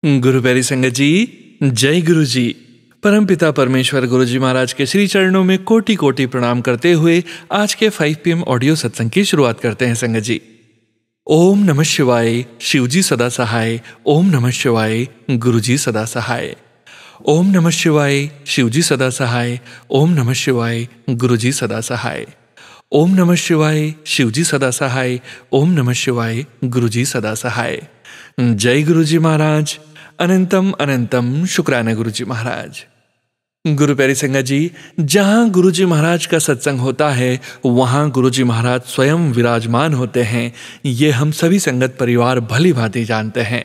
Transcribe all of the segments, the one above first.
गुरु प्यारी संगत जी, जय गुरु जी। परमपिता परमेश्वर गुरु जी महाराज के श्री चरणों में कोटि कोटि प्रणाम करते हुए आज के 5 PM ऑडियो सत्संग की शुरुआत करते हैं संगत जी। ओम नमः शिवाय, शिवजी सदा सहाय। ओम नमः शिवाय, गुरुजी सदा सहाय। ओम नमः शिवाय, शिवजी सदा सहाय। ओम नमः शिवाय, गुरुजी सदा सहाय। ओम नमः शिवाय, शिवजी सदा सहाय। ओम नमः शिवाय, गुरुजी सदा सहाय। जय गुरुजी महाराज। अनंतम अनंतम शुक्राना गुरुजी महाराज। गुरु प्यारी संगत जी, जहाँ गुरुजी महाराज का सत्संग होता है वहाँ गुरुजी महाराज स्वयं विराजमान होते हैं। ये हम सभी संगत परिवार भली भांति जानते हैं।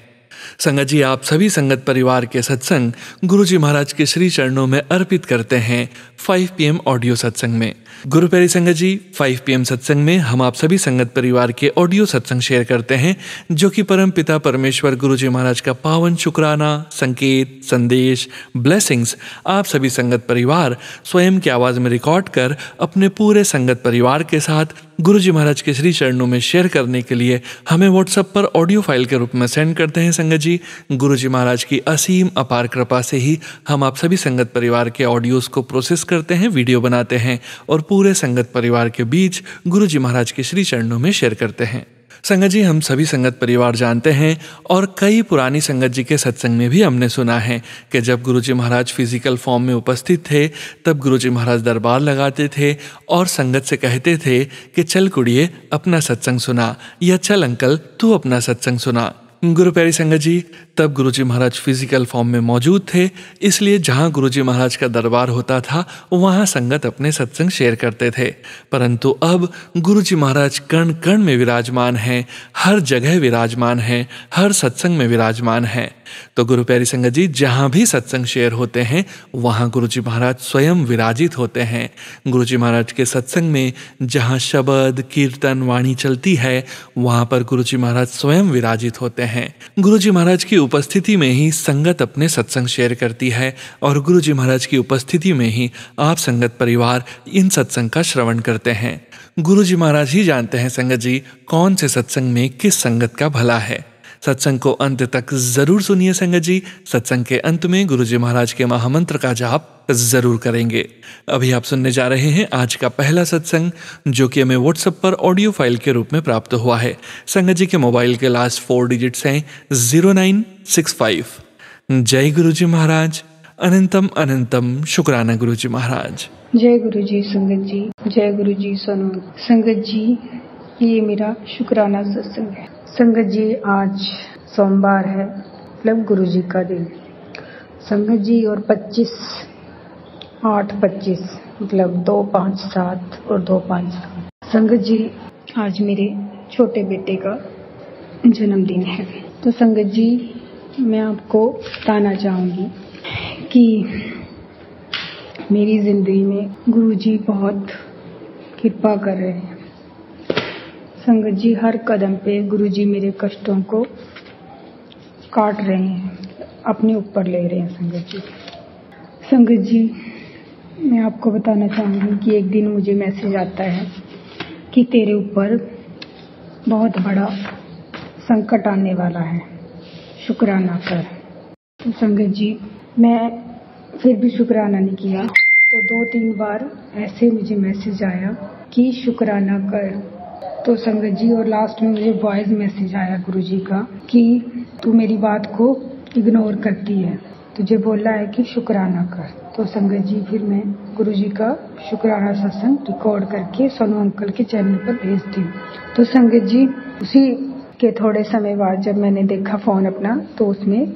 संगत जी, आप सभी संगत परिवार के सत्संग गुरुजी महाराज के श्री चरणों में अर्पित करते हैं 5 PM ऑडियो सत्संग में। गुरु प्यारी संगत जी, 5 PM सत्संग में हम आप सभी संगत परिवार के ऑडियो सत्संग शेयर करते हैं जो कि परम पिता परमेश्वर गुरुजी महाराज का पावन शुक्राना, संकेत, संदेश, ब्लेसिंग्स आप सभी संगत परिवार स्वयं की आवाज़ में रिकॉर्ड कर अपने पूरे संगत परिवार के साथ गुरुजी महाराज के श्री चरणों में शेयर करने के लिए हमें व्हाट्सएप पर ऑडियो फाइल के रूप में सेंड करते हैं संगत जी। गुरुजी महाराज की असीम अपार कृपा से ही हम आप सभी संगत परिवार के ऑडियोज़ को प्रोसेस करते हैं, वीडियो बनाते हैं और पूरे संगत परिवार के बीच गुरुजी महाराज के श्री चरणों में शेयर करते हैं। संगत जी, हम सभी संगत परिवार जानते हैं और कई पुरानी संगत जी के सत्संग में भी हमने सुना है कि जब गुरुजी महाराज फिजिकल फॉर्म में उपस्थित थे तब गुरुजी महाराज दरबार लगाते थे और संगत से कहते थे कि चल कुड़िए अपना सत्संग सुना, या चल अंकल तू अपना सत्संग सुना। गुरु प्यारी संगत जी, तब गुरुजी महाराज फिजिकल फॉर्म में मौजूद थे, इसलिए जहाँ गुरुजी महाराज का दरबार होता था वहाँ संगत अपने सत्संग शेयर करते थे। परंतु अब गुरुजी महाराज कण कण में विराजमान हैं, हर जगह विराजमान हैं, हर सत्संग में विराजमान हैं। तो गुरु प्यारी संगत जी, जहाँ भी सत्संग शेयर होते हैं वहाँ गुरुजी महाराज स्वयं विराजित होते हैं। गुरुजी महाराज के सत्संग में जहाँ शब्द, कीर्तन, वाणी चलती है वहाँ पर गुरुजी महाराज स्वयं विराजित होते हैं। गुरुजी महाराज की उपस्थिति में ही संगत अपने सत्संग शेयर करती है और गुरुजी महाराज की उपस्थिति में ही आप संगत परिवार इन सत्संग का श्रवण करते हैं। गुरुजी महाराज ही जानते हैं संगत जी कौन से सत्संग में किस संगत का भला है। सत्संग को अंत तक जरूर सुनिए संगत जी। सत्संग के अंत में गुरुजी महाराज के महामंत्र का जाप जरूर करेंगे। अभी आप सुनने जा रहे हैं आज का पहला सत्संग जो कि हमें व्हाट्सएप पर ऑडियो फाइल के रूप में प्राप्त हुआ है। संगत जी के मोबाइल के लास्ट 4 डिजिट्स हैं 0965। जय गुरुजी महाराज। अनंतम अनंतम शुक्राना गुरुजी महाराज। जय गुरुजी संगत जी, जय गुरुजी सोनू संगत जी। ये मेरा शुक्राना सत्संग है संगत जी। आज सोमवार है, मतलब गुरुजी का दिन संगत जी, और 8-25 मतलब 2-5-7 और 2-5 संगत जी। आज मेरे छोटे बेटे का जन्मदिन है। तो संगत जी, मैं आपको बताना चाहूँगी कि मेरी जिंदगी में गुरुजी बहुत कृपा कर रहे हैं संगत जी। हर कदम पे गुरुजी मेरे कष्टों को काट रहे हैं, अपने ऊपर ले रहे हैं संगत जी। संगत जी, मैं आपको बताना चाहूँगी कि एक दिन मुझे मैसेज आता है कि तेरे ऊपर बहुत बड़ा संकट आने वाला है, शुक्राना कर। तो संगत जी, मैं फिर भी शुक्राना नहीं किया। तो 2-3 बार ऐसे मुझे मैसेज आया कि शुक्राना कर। तो संगत जी, और लास्ट में मुझे वॉइस मैसेज आया गुरुजी का कि तू मेरी बात को इग्नोर करती है, तुझे बोला है कि शुक्राना कर। तो संगत जी, फिर मैं गुरुजी का शुक्राना सत्संग रिकॉर्ड करके सोनू अंकल के चैनल पर भेजती हूँ। तो संगत जी, उसी के थोड़े समय बाद जब मैंने देखा फ़ोन अपना तो उसमें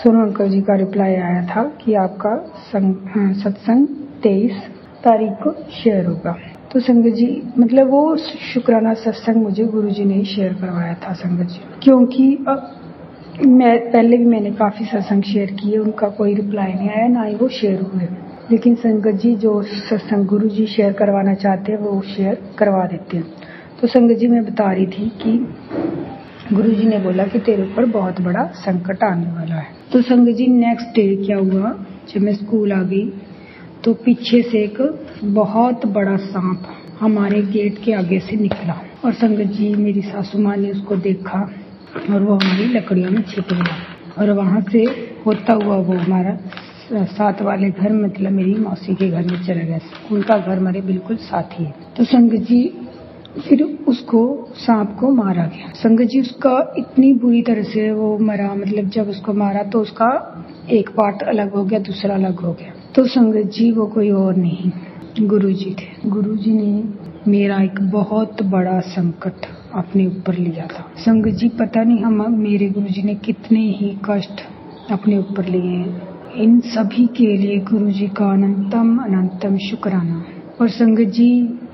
सोनू अंकल जी का रिप्लाई आया था कि आपका सत्संग 23 तारीख को शेयर होगा। तो संगत जी, मतलब वो शुक्राना सत्संग मुझे गुरुजी ने ही शेयर करवाया था संगत जी, क्योंकि मैं पहले भी मैंने काफ़ी सत्संग शेयर किए, उनका कोई रिप्लाई नहीं आया, ना ही वो शेयर हुए। लेकिन संगत जी, जो सत्संग गुरुजी शेयर करवाना चाहते हैं वो शेयर करवा देते हैं। तो संगत जी, मैं बता रही थी कि गुरुजी ने बोला कि तेरे ऊपर बहुत बड़ा संकट आने वाला है। तो संगत जी, नेक्स्ट डे क्या हुआ, जब मैं स्कूल आ गई तो पीछे से एक बहुत बड़ा सांप हमारे गेट के आगे से निकला और संगत जी, मेरी सासू माँ ने उसको देखा और वो हमारी लकड़ियों में छिप गया। और वहाँ से होता हुआ वो हमारा साथ वाले घर, मतलब मेरी मौसी के घर में चला गया। उनका घर हमारे बिल्कुल साथ ही है। तो संगत जी फिर उसको सांप को मारा गया। संगत जी उसका इतनी बुरी तरह से वो मरा, मतलब जब उसको मारा तो उसका एक पार्ट अलग हो गया, दूसरा अलग हो गया। तो संगत जी वो कोई और नहीं, गुरुजी थे। गुरुजी ने मेरा एक बहुत बड़ा संकट अपने ऊपर लिया था। संगत जी पता नहीं मेरे गुरुजी ने कितने ही कष्ट अपने ऊपर लिए हैं। इन सभी के लिए गुरुजी का अनंतम अनंतम शुक्राना। और संगत जी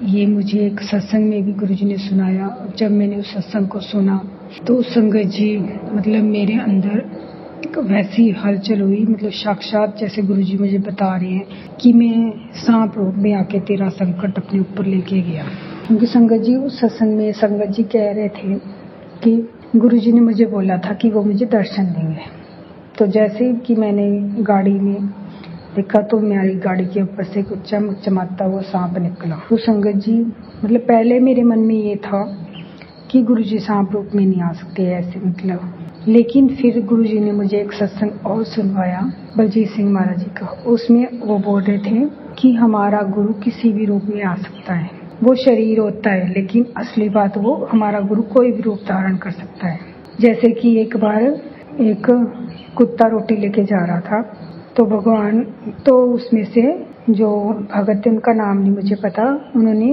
ये मुझे एक सत्संग में भी गुरुजी ने सुनाया। जब मैंने उस सत्संग को सुना तो संगत जी मतलब मेरे अंदर वैसी हलचल हुई, मतलब साक्षात जैसे गुरुजी मुझे बता रहे हैं कि मैं सांप रूप में आके तेरा संकट अपने ऊपर लेके गया। क्योंकि संगत जी उस सत्संग में संगत जी कह रहे थे कि गुरुजी ने मुझे बोला था कि वो मुझे दर्शन देंगे। तो जैसे कि मैंने गाड़ी में देखा तो मेरी गाड़ी के ऊपर से कुछ चमकता हुआ सांप निकला। तो संगत जी मतलब पहले मेरे मन में ये था कि गुरुजी सांप रूप में नहीं आ सकते ऐसे, मतलब। लेकिन फिर गुरुजी ने मुझे एक सत्संग और सुनवाया बलजीत सिंह महाराज जी का। उसमें वो बोल रहे थे कि हमारा गुरु किसी भी रूप में आ सकता है, वो शरीर होता है, लेकिन असली बात वो हमारा गुरु कोई भी रूप धारण कर सकता है। जैसे कि एक बार एक कुत्ता रोटी लेके जा रहा था तो भगवान, तो उसमें से जो भगत थे, उनका नाम नहीं मुझे पता, उन्होंने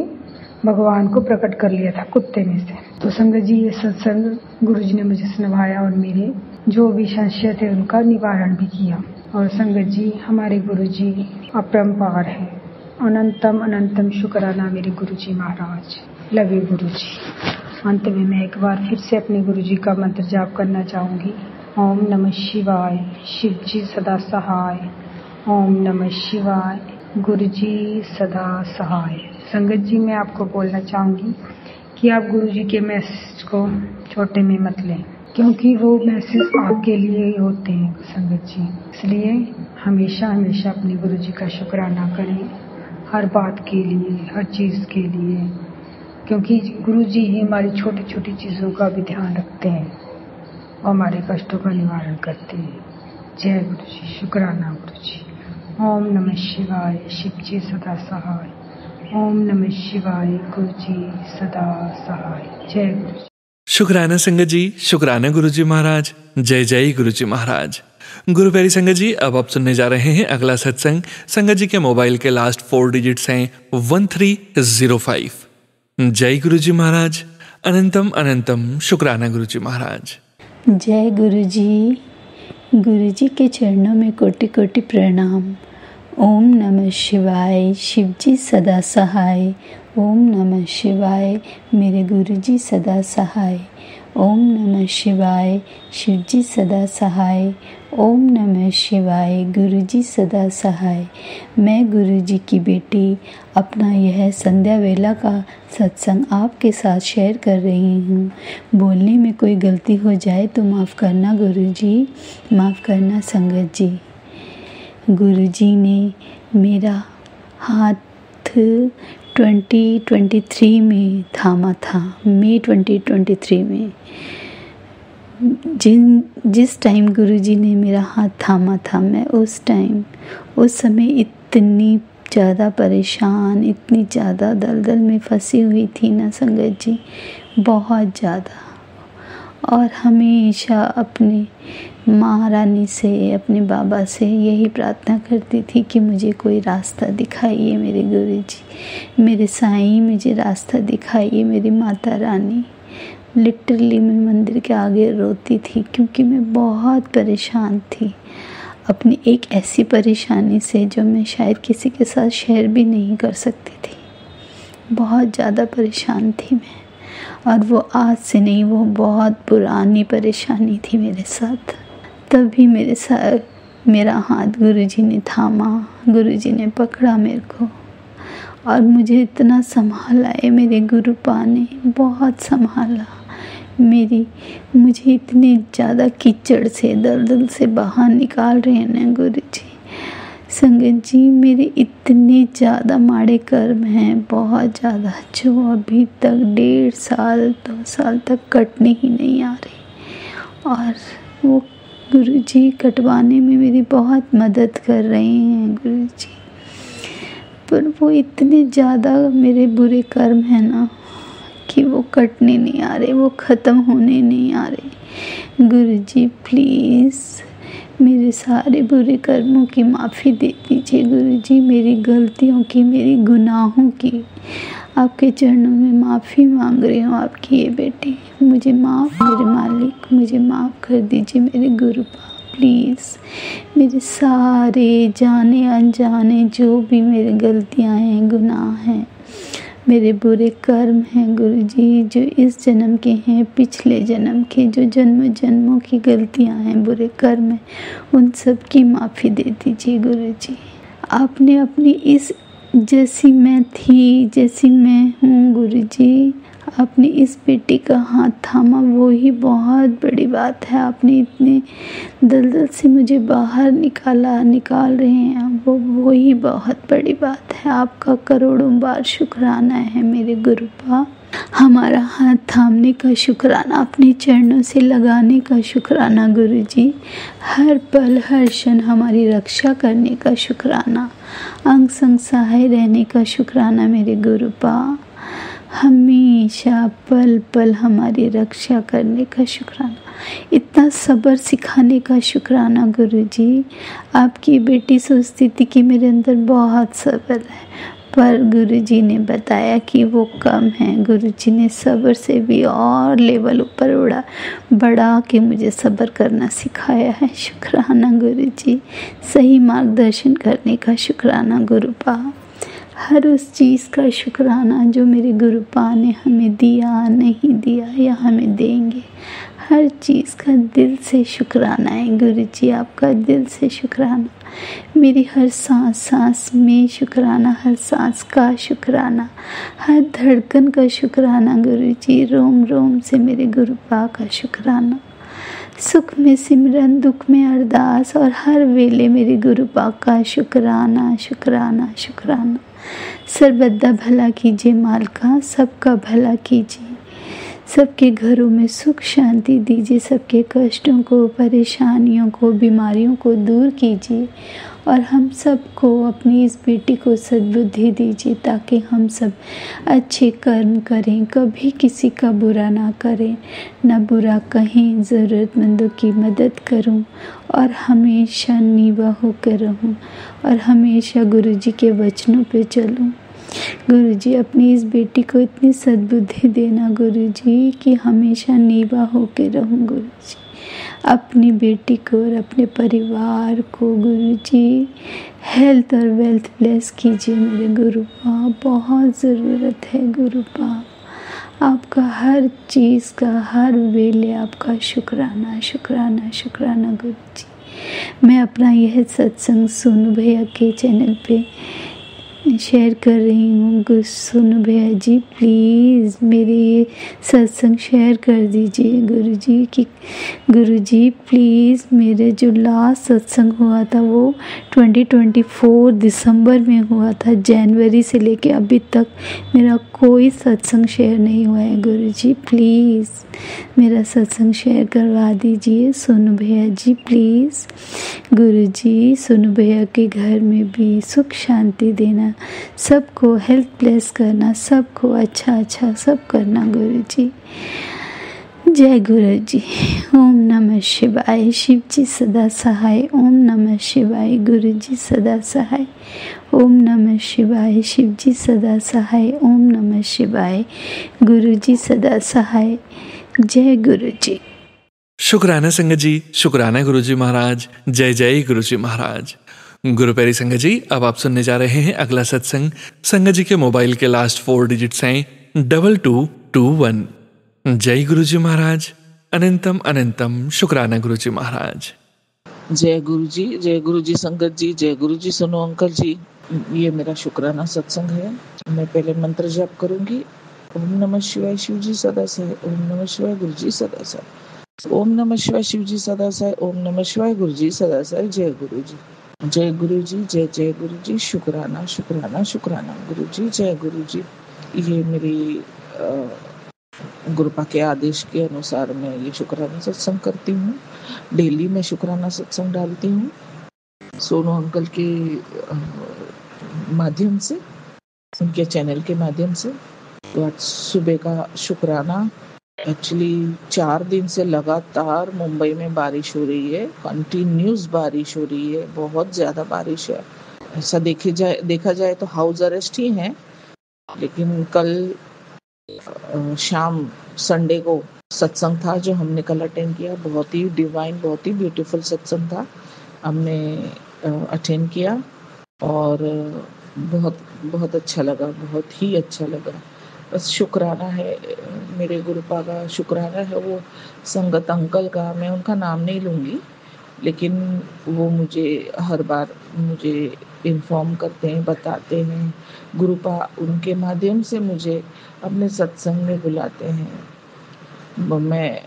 भगवान को प्रकट कर लिया था कुत्ते में से। तो संगत जी ये सत्संग गुरुजी ने मुझे सुनवाया और मेरे जो भी संशय थे उनका निवारण भी किया। और संगत जी हमारे गुरुजी अपरंपार है। अनंतम अनंतम शुक्राना मेरे गुरुजी महाराज। लव यू गुरुजी। अंत में मैं एक बार फिर से अपने गुरुजी का मंत्र जाप करना चाहूंगी। ओम नमः शिवाय, शिव जी सदा सहाय। ओम नमः शिवाय, गुरुजी सदा सहाय। संगत जी मैं आपको बोलना चाहूंगी कि आप गुरुजी के मैसेज को छोटे में मत लें, क्योंकि वो मैसेज आपके लिए ही होते हैं संगत जी। इसलिए हमेशा हमेशा अपने गुरुजी का शुक्राना करें, हर बात के लिए, हर चीज़ के लिए, क्योंकि गुरुजी ही हमारी छोटी छोटी चीज़ों का भी ध्यान रखते हैं और हमारे कष्टों का निवारण करते हैं। जय गुरुजी, शुक्राना गुरुजी। ओम नमः शिवाय, शिव जी सदा सहाय। ओम नमः शिवाय, गुरुजी सदा सहाय। जय गुरुजी। शुक्राना संगत जी, शुक्राना गुरुजी महाराज। जय जय गुरुजी महाराज। गुरु प्यारी संगत जी, अब आप सुनने जा रहे हैं अगला सत्संग। संगत जी के मोबाइल के लास्ट 4 डिजिट्स हैं 1305। जय गुरुजी महाराज। अनंतम अनंतम शुक्राना गुरुजी महाराज। जय गुरुजी। गुरुजी के चरणों में कोटि कोटि प्रणाम। ओम नमः शिवाय, शिव जी सदा सहाय। ओम नमः शिवाय, मेरे गुरुजी सदा सहाय। ओम नमः शिवाय, शिव जी सदा सहाय। ओम नमः शिवाय, गुरुजी सदा सहाय। मैं गुरुजी की बेटी अपना यह संध्या वेला का सत्संग आपके साथ शेयर कर रही हूँ। बोलने में कोई गलती हो जाए तो माफ़ करना गुरुजी, माफ़ करना संगत जी। गुरुजी ने मेरा हाथ 2023 में थामा था, मई 2023 में। जिस टाइम गुरुजी ने मेरा हाथ थामा था, मैं उस समय इतनी ज़्यादा परेशान, इतनी ज़्यादा दलदल में फंसी हुई थी ना संगत जी, बहुत ज़्यादा। और हमेशा अपने महारानी से, अपने बाबा से यही प्रार्थना करती थी कि मुझे कोई रास्ता दिखाइए मेरे गुरुजी, मेरे साईं मुझे रास्ता दिखाइए, मेरी माता रानी। लिटरली मैं मंदिर के आगे रोती थी, क्योंकि मैं बहुत परेशान थी अपनी एक ऐसी परेशानी से जो मैं शायद किसी के साथ शेयर भी नहीं कर सकती थी। बहुत ज़्यादा परेशान थी मैं, और वो आज से नहीं, वो बहुत पुरानी परेशानी थी मेरे साथ। तभी मेरा हाथ गुरुजी ने थामा, गुरुजी ने पकड़ा मेरे को, और मुझे इतना संभाला है मेरे गुरुपा ने, बहुत संभाला। मुझे इतने ज़्यादा कीचड़ से, दलदल से बाहर निकाल रहे हैं ना गुरुजी। संगत जी, मेरे इतने ज़्यादा माड़े कर्म हैं, बहुत ज़्यादा, जो अभी तक 1.5 साल 2 साल तक कटने ही नहीं आ रही। और वो गुरुजी कटवाने में मेरी बहुत मदद कर रहे हैं गुरुजी, पर वो इतने ज़्यादा मेरे बुरे कर्म हैं ना कि वो कटने नहीं आ रहे, वो ख़त्म होने नहीं आ रहे। गुरुजी प्लीज़ मेरे सारे बुरे कर्मों की माफ़ी दे दीजिए गुरुजी, मेरी गलतियों की, मेरी गुनाहों की आपके चरणों में माफ़ी मांग रही हूँ। आपकी ये बेटी, मुझे माफ़, मेरे मालिक मुझे माफ़ कर दीजिए मेरे गुरुपा प्लीज़। मेरे सारे जाने अनजाने जो भी मेरी गलतियाँ हैं, गुनाह हैं, मेरे बुरे कर्म हैं गुरुजी, जो इस जन्म के हैं, पिछले जन्म के, जो जन्म जन्मों की गलतियां हैं, बुरे कर्म हैं, उन सब की माफ़ी दे दीजिए गुरुजी। आपने अपनी इस जैसी मैं थी, जैसी मैं हूँ गुरुजी, आपने इस बेटी का हाथ थामा, वो ही बहुत बड़ी बात है। आपने इतने दलदल से मुझे बाहर निकाल रहे हैं, वो ही बहुत बड़ी बात है। आपका करोड़ों बार शुक्राना है मेरे गुरुपा। हमारा हाथ थामने का शुक्राना, अपने चरणों से लगाने का शुक्राना गुरुजी, हर पल हर क्षण हमारी रक्षा करने का शुक्राना, अंग संग सहाय रहने का शुक्राना मेरे गुरुपा, हमेशा पल पल हमारी रक्षा करने का शुक्राना, इतना सब्र सिखाने का शुक्राना गुरुजी। आपकी बेटी सोचती थी कि मेरे अंदर बहुत सब्र है, पर गुरुजी ने बताया कि वो कम है। गुरुजी ने सब्र से भी और लेवल ऊपर बढ़ा के मुझे सब्र करना सिखाया है। शुक्राना गुरुजी, सही मार्गदर्शन करने का शुक्राना गुरुपा, हर उस चीज़ का शुक्राना जो मेरे गुरुपा ने हमें दिया, नहीं दिया या हमें देंगे, हर चीज़ का दिल से शुक्राना है गुरुजी। आपका दिल से शुक्राना, मेरी हर सांस में शुक्राना, हर सांस का शुक्राना, हर धड़कन का शुक्राना गुरुजी, रोम रोम से मेरे गुरुपा का शुक्राना, सुख में सिमरन, दुख में अरदास, और हर वेले मेरे गुरुपा का शुक्राना शुक्राना शुक्राना। सर्वदा भला कीजिए मालका, सबका भला कीजिए, सबके घरों में सुख शांति दीजिए, सबके कष्टों को, परेशानियों को, बीमारियों को दूर कीजिए, और हम सबको, अपनी इस बेटी को सद्बुद्धि दीजिए ताकि हम सब अच्छे कर्म करें, कभी किसी का बुरा ना करें, ना बुरा कहें, ज़रूरतमंदों की मदद करूं, और हमेशा नीवा होकर रहूं, और हमेशा गुरुजी के वचनों पे चलूं। गुरुजी अपनी इस बेटी को इतनी सद्बुद्धि देना गुरुजी कि हमेशा नीवा होकर रहूं गुरुजी। अपनी बेटी को और अपने परिवार को गुरुजी हेल्थ और वेल्थ ब्लेस कीजिए मेरे गुरुपा, बहुत ज़रूरत है गुरुपा आपका, हर चीज़ का, हर वेले आपका शुक्राना शुक्राना शुक्राना गुरुजी। मैं अपना यह सत्संग सोनू भैया के चैनल पे शेयर कर रही हूँ। सोनू भैया जी प्लीज़ मेरे ये सत्संग शेयर कर दीजिए गुरुजी की। गुरुजी प्लीज़ मेरे जो लास्ट सत्संग हुआ था वो 2024 दिसंबर में हुआ था। जनवरी से लेके अभी तक मेरा कोई सत्संग शेयर नहीं हुआ है। गुरुजी प्लीज़ मेरा सत्संग शेयर करवा दीजिए सोनू भैया जी प्लीज़। गुरुजी सोनू भैया के घर में भी सुख शांति देना, सबको हेल्थ ब्लेस करना, सबको अच्छा अच्छा सब करना गुरुजी। जय गुरुजी। ओम नमः शिवाय। शिव जी सदा सहाय। ओम नमः शिवाय। गुरुजी सदा सहाय। ओम नमः शिवाय। शिव जी सदा सहाय। ओम नमः शिवाय। गुरुजी सदा सहाय। जय गुरुजी। शुक्राना संगत जी, शुक्राना गुरुजी महाराज। जय जय गुरुजी महाराज। गुरु प्यारी संगत जी, अब आप सुनने जा रहे हैं अगला सत्संग। संगत जी के मोबाइल के लास्ट 4 डिजिट्स हैं 2221। जय गुरुजी महाराज। अनंतम अनंतम शुक्राना गुरुजी महाराज। जय गुरुजी संगत जी, जय गुरुजी सुनो अंकल जी। ये मेरा शुक्राना सत्संग है। मैं पहले मंत्र जाप करूंगी। ओम नमः शिवाय शिव जी सदा सहाय। ओम नमः शिवाय गुरुजी सदा सहाय। ओम नमः शिवाय शिव जी सदा सहाय। ओम नमः शिवाय गुरुजी सदा सहाय। जय गुरुजी। जय गुरुजी। जय जय गुरुजी। शुक्राना शुक्राना शुक्राना गुरुजी। जय गुरुजी। ये मेरी गुरुपा के आदेश के अनुसार मैं ये शुक्राना सत्संग करती हूँ। डेली मैं शुक्राना सत्संग डालती हूँ सोनू अंकल के माध्यम से, उनके चैनल के माध्यम से। तो आज सुबह का शुक्राना, एक्चुअली 4 दिन से लगातार मुंबई में बारिश हो रही है, कंटिन्यूस बारिश हो रही है, बहुत ज़्यादा बारिश है। ऐसा देखा जाए तो हाउस अरेस्ट ही है, लेकिन कल शाम संडे को सत्संग था जो हमने कल अटेंड किया, बहुत ही डिवाइन, बहुत ही ब्यूटीफुल सत्संग था, हमने अटेंड किया और बहुत बहुत अच्छा लगा, बहुत ही अच्छा लगा। बस शुक्राना है, मेरे गुरुपा का शुक्राना है वो संगत अंकल का, मैं उनका नाम नहीं लूँगी, लेकिन वो मुझे हर बार मुझे इन्फॉर्म करते हैं, बताते हैं। गुरुपा उनके माध्यम से मुझे अपने सत्संग में बुलाते हैं।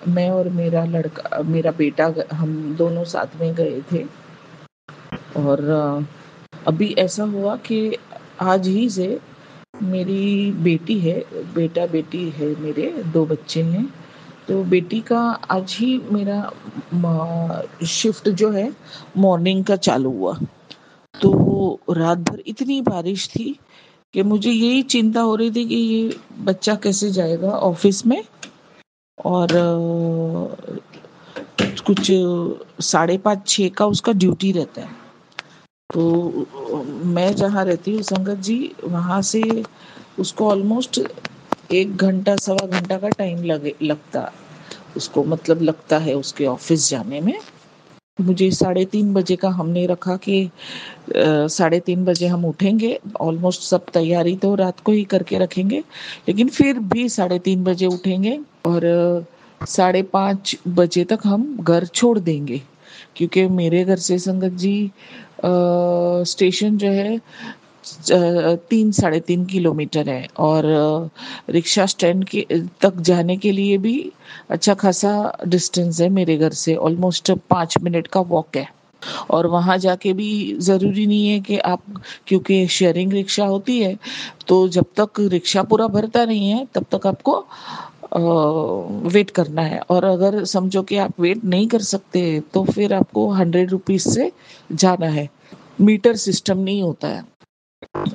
मैं और मेरा लड़का, मेरा बेटा, हम दोनों साथ में गए थे। और अभी ऐसा हुआ कि आज ही से मेरी बेटी है, बेटा बेटी है, मेरे 2 बच्चे हैं। तो बेटी का आज ही मेरा शिफ्ट जो है मॉर्निंग का चालू हुआ। तो रात भर इतनी बारिश थी कि मुझे यही चिंता हो रही थी कि ये बच्चा कैसे जाएगा ऑफिस में। और कुछ 5:30-6 का उसका ड्यूटी रहता है। तो मैं जहाँ रहती हूँ संगत जी, वहाँ से उसको ऑलमोस्ट 1 घंटा 1.25 घंटा का टाइम लगता उसको, मतलब लगता है उसके ऑफिस जाने में। मुझे 3:30 बजे का हमने रखा कि 3:30 बजे हम उठेंगे, ऑलमोस्ट सब तैयारी तो रात को ही करके रखेंगे, लेकिन फिर भी 3:30 बजे उठेंगे और 5:30 बजे तक हम घर छोड़ देंगे। क्योंकि मेरे घर से संगत जी स्टेशन जो है 3-3.5 किलोमीटर है और रिक्शा स्टैंड के तक जाने के लिए भी अच्छा खासा डिस्टेंस है। मेरे घर से ऑलमोस्ट 5 मिनट का वॉक है। और वहाँ जाके भी ज़रूरी नहीं है कि आप, क्योंकि शेयरिंग रिक्शा होती है, तो जब तक रिक्शा पूरा भरता नहीं है तब तक आपको वेट करना है। और अगर समझो कि आप वेट नहीं कर सकते तो फिर आपको 100 रुपीज़ से जाना है। मीटर सिस्टम नहीं होता है,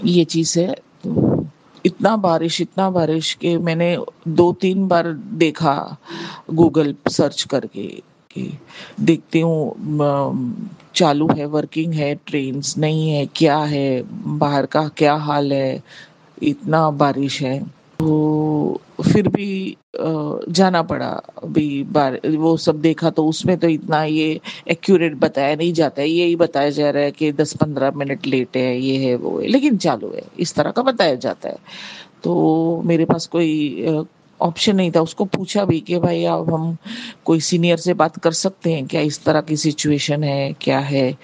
ये चीज़ है। तो इतना बारिश के मैंने 2-3 बार देखा गूगल सर्च करके कि देखती हूँ चालू है, वर्किंग है, ट्रेन्स नहीं है, क्या है, बाहर का क्या हाल है, इतना बारिश है। तो फिर भी जाना पड़ा। अभी वो सब देखा तो उसमें तो इतना ये एक्यूरेट बताया नहीं जाता है, यही बताया जा रहा है कि 10-15 मिनट लेट है, ये है वो है, लेकिन चालू है, इस तरह का बताया जाता है। तो मेरे पास कोई ऑप्शन नहीं था। उसको पूछा भी कि भाई अब हम कोई सीनियर से बात कर सकते हैं क्या, इस तरह की सिचुएशन है, क्या है।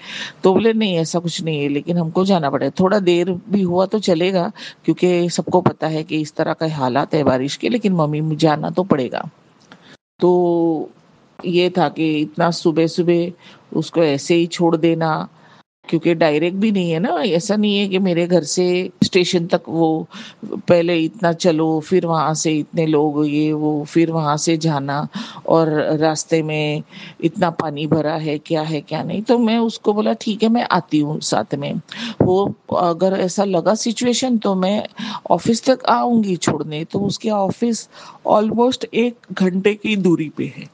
तो बोले नहीं ऐसा कुछ नहीं है, लेकिन हमको जाना पड़ेगा। थोड़ा देर भी हुआ तो चलेगा, क्योंकि सबको पता है कि इस तरह का हालात है बारिश के, लेकिन मम्मी मुझे जाना तो पड़ेगा। तो ये था कि इतना सुबह सुबह उसको ऐसे ही छोड़ देना, क्योंकि डायरेक्ट भी नहीं है ना, ऐसा नहीं है कि मेरे घर से स्टेशन तक वो पहले इतना चलो, फिर वहां से इतने लोग, ये वो, फिर वहां से जाना, और रास्ते में इतना पानी भरा है, क्या है क्या नहीं। तो मैं उसको बोला ठीक है मैं आती हूँ साथ में, वो अगर ऐसा लगा सिचुएशन तो मैं ऑफिस तक आऊंगी छोड़ने। तो उसके ऑफिस ऑलमोस्ट 1 घंटे की दूरी पे है।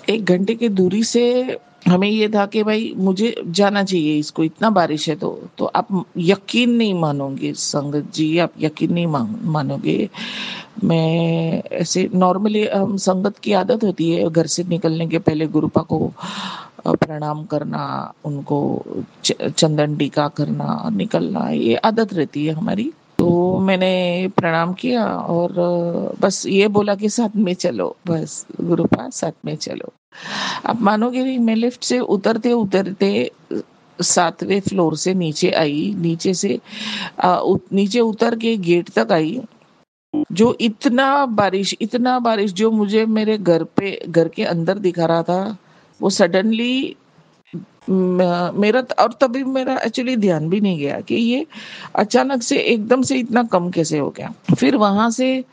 1 घंटे की दूरी से हमें ये था कि भाई मुझे जाना चाहिए, इसको इतना बारिश है। तो आप यकीन नहीं मानोगे संगत जी, आप यकीन नहीं मानोगे। मैं ऐसे नॉर्मली हम संगत की आदत होती है घर से निकलने के पहले गुरुपा को प्रणाम करना, उनको चंदन टीका करना, निकलना, ये आदत रहती है हमारी। तो मैंने प्रणाम किया और बस ये बोला कि साथ में चलो, बस गुरुपा साथ में चलो। आप मानोगे नहीं, मैं लिफ्ट से उतरते उतरते 7वें फ्लोर से नीचे आई, नीचे से नीचे उतर के गेट तक आई। जो इतना बारिश जो मुझे मेरे घर के अंदर दिखा रहा था, वो सडनली मेरा, और तभी मेरा एक्चुअली ध्यान भी नहीं गया कि ये अचानक से एकदम से इतना कम कैसे हो गया। फिर वहां से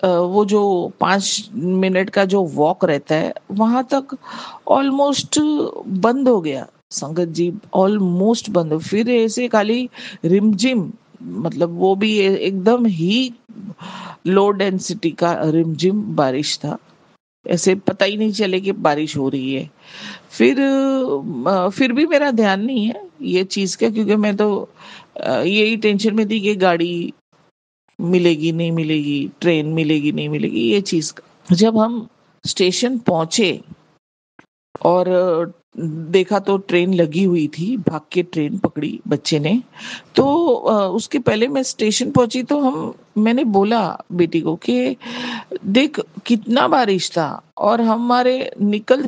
वो जो 5 मिनट का जो वॉक रहता है वहां तक ऑलमोस्ट बंद हो गया संगत जी, ऑलमोस्ट बंद। फिर ऐसे खाली रिमझिम, मतलब वो भी एकदम ही लो डेंसिटी का रिमझिम बारिश था, ऐसे पता ही नहीं चले कि बारिश हो रही है। फिर भी मेरा ध्यान नहीं है ये चीज का, क्योंकि मैं तो यही टेंशन में थी कि गाड़ी मिलेगी नहीं मिलेगी, ट्रेन मिलेगी नहीं मिलेगी, ये चीज का। जब हम स्टेशन पहुंचे और देखा तो ट्रेन लगी हुई थी, भाग के ट्रेन पकड़ी बच्चे ने। तो उसके पहले मैं स्टेशन पहुंची तो मैंने बोला बेटी को कि देख कितना बारिश था, और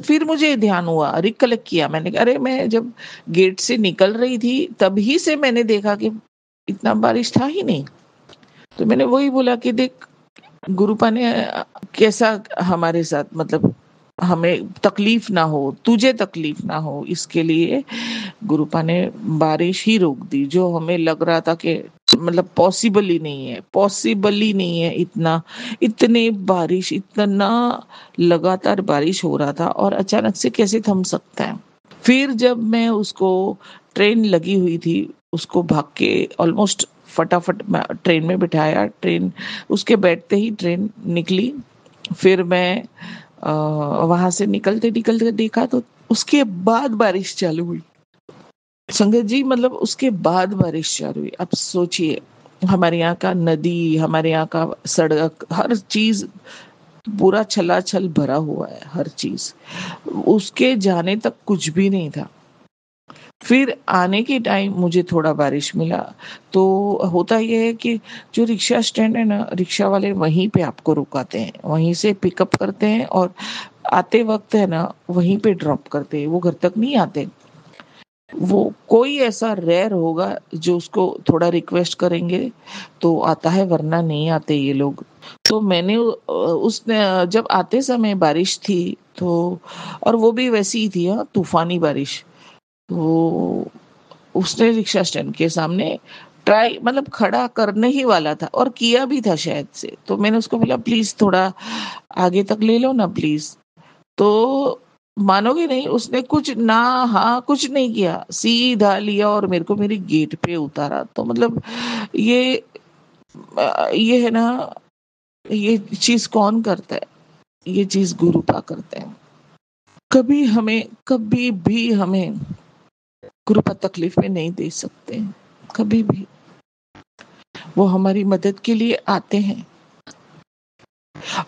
फिर मुझे ध्यान हुआ, रिकलेक्ट किया मैंने, अरे मैं जब गेट से निकल रही थी तभी से मैंने देखा कि इतना बारिश था ही नहीं। तो मैंने वही बोला कि देख गुरुपा ने कैसा हमारे साथ, मतलब हमें तकलीफ ना हो, तुझे तकलीफ ना हो, इसके लिए गुरुपा ने बारिश ही रोक दी, जो हमें लग रहा था कि मतलब पॉसिबल ही नहीं है इतना लगातार बारिश हो रहा था, और अचानक से कैसे थम सकता है। फिर जब मैं उसको, ट्रेन लगी हुई थी, उसको भाग के ऑलमोस्ट फटाफट ट्रेन में बिठाया, ट्रेन उसके बैठते ही ट्रेन निकली। फिर मैं वहां से निकलते निकलते देखा तो उसके बाद बारिश चालू हुई संगत जी, मतलब उसके बाद बारिश चालू हुई। अब सोचिए, हमारे यहाँ का नदी, हमारे यहाँ का सड़क, हर चीज पूरा छलाछल भरा हुआ है, हर चीज, उसके जाने तक कुछ भी नहीं था। फिर आने के टाइम मुझे थोड़ा बारिश मिला। तो होता यह है कि जो रिक्शा स्टैंड है ना, रिक्शा वाले वहीं पे आपको रुकाते हैं, वहीं से पिकअप करते हैं, और आते वक्त है ना वहीं पे ड्रॉप करते हैं, वो घर तक नहीं आते। वो कोई ऐसा रेयर होगा जो उसको थोड़ा रिक्वेस्ट करेंगे तो आता है, वरना नहीं आते ये लोग। तो मैंने उसने जब आते समय बारिश थी तो, और वो भी वैसी ही थी, तूफानी बारिश। तो उसने रिक्शा स्टैंड के सामने ट्राई, मतलब खड़ा करने ही वाला था, और किया भी था शायद से। तो मैंने उसको बोला प्लीज थोड़ा आगे तक ले लो ना प्लीज। तो मानोगे नहीं, उसने कुछ ना, हाँ कुछ नहीं किया, सीधा लिया और मेरे को मेरी गेट पे उतारा। तो मतलब ये ये है ना, ये चीज कौन करता है? ये चीज गुरुपा करते हैं। कभी भी हमें गुरुपा तकलीफ में नहीं दे सकते, कभी भी। वो हमारी मदद के लिए आते हैं।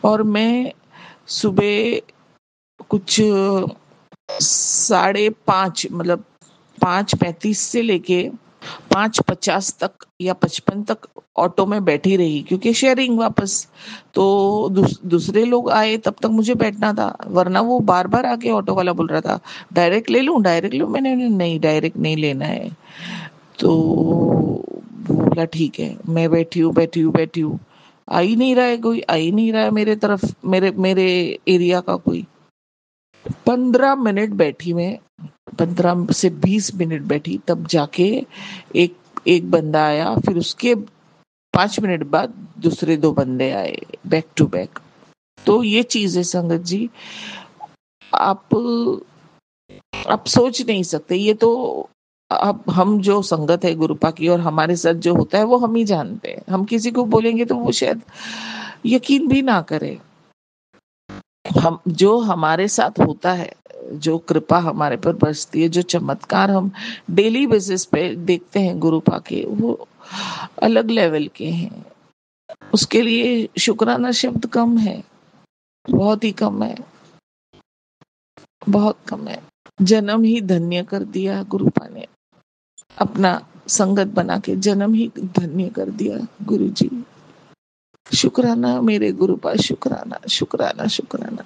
और मैं सुबह कुछ 5:30, मतलब 5:35 से लेके 5:50 तक या 55 तक ऑटो में बैठी रही, क्योंकि शेयरिंग वापस। तो दूसरे लोग आए तब तक मुझे बैठना था, वरना वो बार बार आके ऑटो वाला बोल रहा था डायरेक्ट ले लूं डायरेक्ट लूं। मैंने नहीं, डायरेक्ट नहीं लेना है। तो बोला ठीक है, मैं बैठी हूँ, आ ही नहीं रहा है मेरे तरफ, मेरे एरिया का कोई। 15 मिनट बैठी मैं, 15 से 20 मिनट बैठी, तब जाके एक एक बंदा आया। फिर उसके 5 मिनट बाद दूसरे 2 बंदे आए, बैक टू बैक। तो ये चीज है संगत जी, आप सोच नहीं सकते। ये तो अब हम जो संगत है गुरुपा की, और हमारे साथ जो होता है वो हम ही जानते हैं। हम किसी को बोलेंगे तो वो शायद यकीन भी ना करे। हम जो हमारे साथ होता है, जो कृपा हमारे पर बरसती है, जो चमत्कार हम डेली बेसिस पे देखते हैं गुरुपा के, वो अलग लेवल के हैं। उसके लिए शुक्राना शब्द कम है, बहुत ही कम है, बहुत कम है। जन्म ही धन्य कर दिया गुरुपा ने, अपना संगत बना के जन्म ही धन्य कर दिया गुरुजी। शुक्राना मेरे गुरुपा, शुक्राना शुक्राना शुक्राना